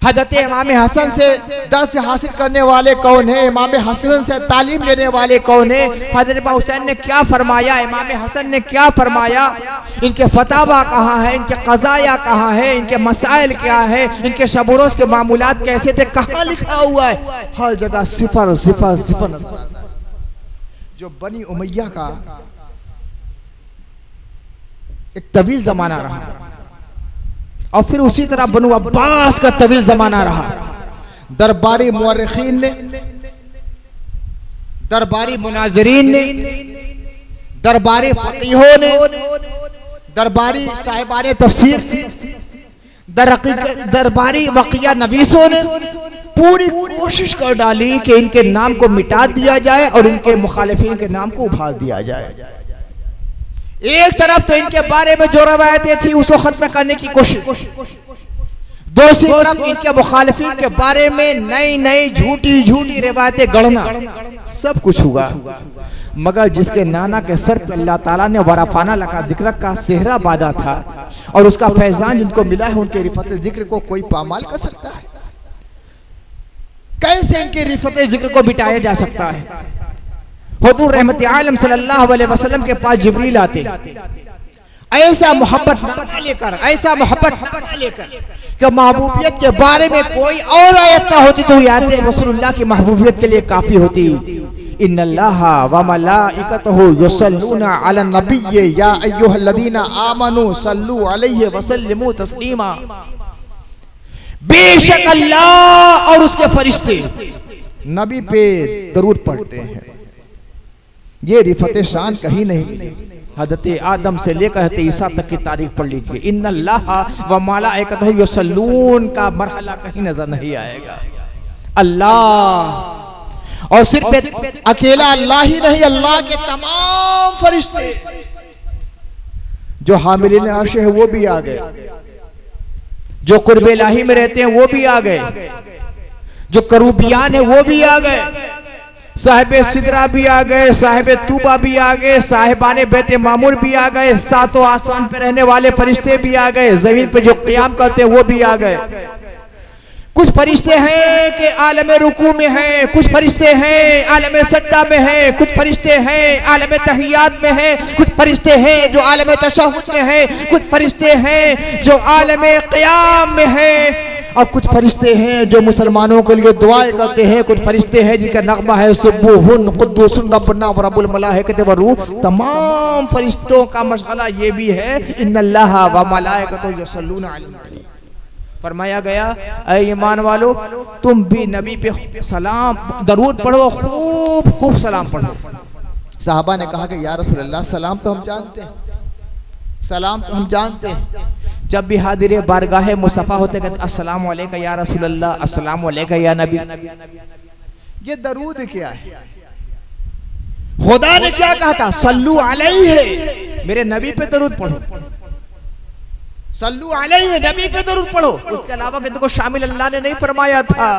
S3: हजरत इमाम हसन से दर्स हासिल करने वाले कौन है? इमाम हसन से तालीम लेने वाले कौन है? हजरत हुसैन ने क्या फरमाया, इमाम हसन ने क्या फरमाया? इनके फतावा कहाँ है? इनके कज़ाया कहाँ है? इनके मसाइल क्या है? इनके शबरोज के मामूलात कैसे थे? कहाँ लिखा हुआ है? हर जगह सिफर सिफर सिफर नजर आता है। जो बनी उमैया का एक तवील जमाना रहा, और फिर उसी तरह बनु अब्बास का तवील जमाना रहा। दरबारी मुअर्रिखीन ने, दरबारी मुनाज़रीन ने, दरबारी फकीहों ने, दरबारी साहिबाने तफसीर ने, दरबारी वक़िया नवीसों ने पूरी कोशिश कर डाली कि इनके नाम को मिटा दिया जाए और इनके मुखालिफिन के नाम को उभार दिया जाए। एक तरफ तो इनके बारे में जो रवायतें थी उसको खत्म करने की कोशिश, दूसरी तरफ इनके मुखालिफिन के बारे में नई नई झूठी झूठी रवायतें गढ़ना। सब कुछ हुआ, मगर जिसके नाना के सर पे अल्लाह ताला ने वराफाना लगा जिक्र का सेहरा बांधा था और उसका फैजान जिनको मिला है, उनके रिफत जिक्र को कोई पामाल कर सकता है? कैसे इनके रिफत जिक्र को बिटाया जा सकता है? हुजूर रहमत आलम सल्लल्लाहु अलैहि वसल्लम के पास जिब्रील आते, ऐसा मोहब्बत नामा लेकर, ऐसा मोहब्बत नामा लेकर कि महबूबियत के बारे में कोई और आयत ना होती तो आयत रसूलुल्लाह की महबूबियत के लिए काफी होती। इन्नल्लाहा व मलाइकतहु युसल्लूना अलन नबिय्य या अय्युहल्लज़ीना आमनू सल्लू अलैहि व सल्लिमू तस्लीमा। बेशक अल्लाह और उसके फरिश्ते नबी पे दरूद पढ़ते हैं। ये रिफत शान कहीं नहीं। हजरत आदम से लेकर हजरत ईसा तक की तारीख पढ़ लीजिए, इन्नल्लाहा व मलाइकतहु युसल्लून का मरहला कहीं नजर नहीं आएगा। अल्लाह, और सिर्फ अकेला अल्लाह ही नहीं, अल्लाह के तमाम फरिश्ते जो हामिलीन अर्श है वो भी आ गए, जो कुर्बे इलाही में रहते हैं वो भी आ गए, जो करूबियान है वो भी आ गए, साहिबे सिदरा भी आ गए, साहिबे तूबा भी आ गए, साहिबाने बैत मामूर भी आ गए, सातों आसमान पे रहने वाले फरिश्ते भी आ गए, जमीन पे जो क़याम करते हैं वो भी आ गए। कुछ फरिश्ते हैं कि आलम रुकू में हैं, कुछ फरिश्ते हैं आलम सज्दा में हैं, कुछ फरिश्ते हैं आलम तहियात में हैं, कुछ फरिश्ते हैं जो आलम तशहुद में हैं, कुछ फरिश्ते हैं जो आलम क़याम में हैं, और कुछ फरिश्ते हैं जो मुसलमानों के लिए दुआएं करते हैं, कुछ फरिश्ते हैं जिनका नगमा है सुब्बुहुन कुद्दूसुन रब्बुना व रब्बुल मलाइकति व रूह। तमाम फरिश्तों का मशगला ये भी है, इन्नल्लाहा व मलाइकतहु युसल्लूना अलैहि नबी। फरमाया गया, ऐ ईमान वालो तुम भी नबी पे सलाम दरूद पढ़ो, खूब खूब सलाम पढ़ो। साहबा ने कहा कि या रसूलल्लाह सलाम तो हम जानते हैं, सलाम तो हम जानते हैं। जब भी हाजिर बारगाह मुस्तफा होते कहते अस्सलाम वालेका या रसूलल्लाह, अस्सलाम वालेका या नबी। ये दरूद क्या है? खुदा ने क्या कहा था? सल्लू अलैहि है, मेरे नबी पे दरूद पढ़ो, सल्लू अलैहि, नबी पे दरूद पढ़ो। उसके अलावा किसी को शामिल अल्लाह ने नहीं फरमाया था।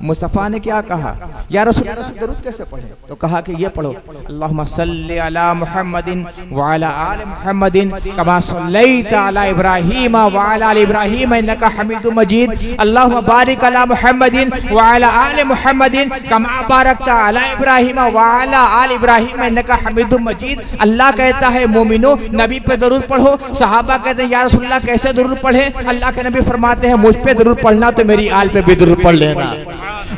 S3: मुस्तफ़ा ने क्या कहा, या रसूल दरूद कैसे पढ़े? तो कहा कि ये पढ़ो, अल्लाहुम्मा सल्ली अला मुहम्मदिन व अला आलि मुहम्मदिन कमा सल्लैता अला इब्राहीम व अला आलि इब्राहीम इन्नका हमीदुम मजीद, अल्लाहुम्मा बारिक अला मुहम्मदिन व अला आलि मुहम्मदिन कमा बारकता अला इब्राहीम व अला आलि इब्राहीम इन्नका हमीदुम मजीद। अल्लाह कहता है मोमिनो नबी पे दरूद पढ़ो। सहाबा कहते हैं या रसूलल्लाह कैसे दरूद पढ़े? अल्लाह के नबी फरमाते हैं मुझ पे दरूद पढ़ना तो मेरी आल पे भी दरूद पढ़ लेना,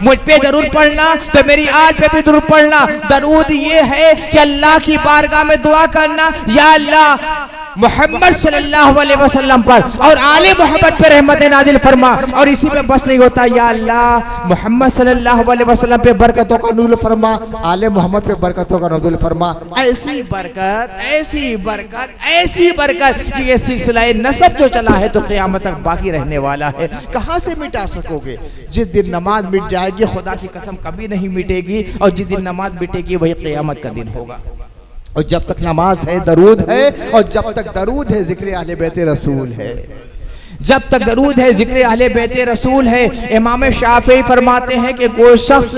S3: मुझ पे दरूद पढ़ना तो मेरी आल पे भी दरूद पढ़ना। दरूद ये है कि अल्लाह की बारगाह में दुआ करना, या अल्लाह मोहम्मद सल्लल्लाहु अलैहि वसल्लम पर और आले मोहम्मद पे रहमत नाजिल फरमा। और इसी पे बस नहीं होता, या अल्लाह मोहम्मद सल्लल्लाहु अलैहि वसल्लम पे बरकतों का नुज़ुल फरमा, आले मोहम्मद पे बरकतों का नुज़ुल फरमा। ऐसी बरकत, ऐसी बरकत, ऐसी बरकत कि ये सिलसिला नसब जो चला है तो क़यामत तक बाकी रहने वाला है। कहाँ से मिटा सकोगे? जिस दिन नमाज मिट जाएगी, खुदा की कसम कभी नहीं मिटेगी, और जिस दिन नमाज मिटेगी वही क़यामत का दिन होगा। और जब तक नमाज है दरूद है, और जब तक दरूद है जिक्र अहले बैत रसूल है, जब तक दरूद है जिक्र अहले बैत रसूल है। इमाम शाफी फरमाते हैं कि कोई शख्स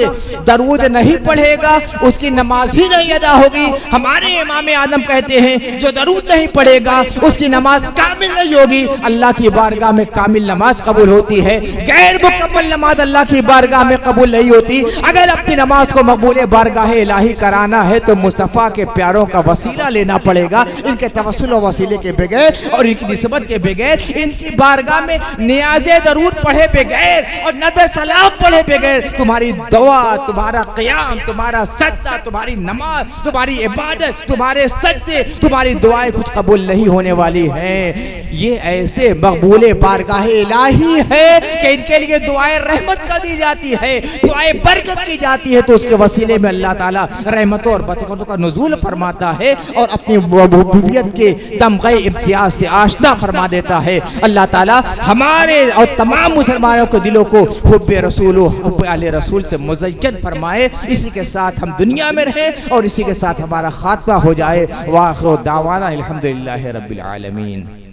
S3: दरूद नहीं पढ़ेगा उसकी नमाज ही नहीं अदा होगी। हमारे इमाम आदम कहते हैं जो दरूद नहीं पढ़ेगा उसकी नमाज कामिल नहीं होगी। अल्लाह की बारगाह में कामिल नमाज कबूल होती है, गैर मुकम्मल नमाज अल्लाह की बारगाह में कबूल नहीं होती। अगर अपनी नमाज को मकबूल बारगाह इलाही कराना है तो मुस्तफ़ा के प्यारों का वसीला लेना पड़ेगा। इनके तवस्सुल और वसीले के बगैर और इनकी निस्बत के बगैर, इनकी बारगाह में नियाज़े दरूद पढ़े बगैर और नद सलाम पढ़े बगैर तुम्हारी दुआ, तुम्हारा क़याम, तुम्हारा सजदा, तुम्हारी नमाज, तुम्हारी इबादत, तुम्हारे सजदे, तुम्हारी दुआएं कुछ कबूल नहीं होने वाली हैं। ये ऐसे मकबूल बारगाह इलाही है कि इनके लिए दुआएं रहमत का दी जाती है, दुआएं बरकत की जाती है। तो उसके वसीले में अल्लाह ताला रहमतों और बरकतों का नुज़ूल फरमाता है और अपनी रुबूबियत के तमग़े इम्तियाज से आशना फरमा देता है। अल्लाह ताला हमारे और तमाम मुसलमानों के दिलों को हुब्बे रसूल, हुब्बे आले रसूल से मुज़य्यन फरमाए। इसी के साथ हम दुनिया में रहें और इसी के साथ हमारा खात्मा हो जाए। वाखिर दावाना अल्हम्दुलिल्लाहि रब्बिल आलमीन।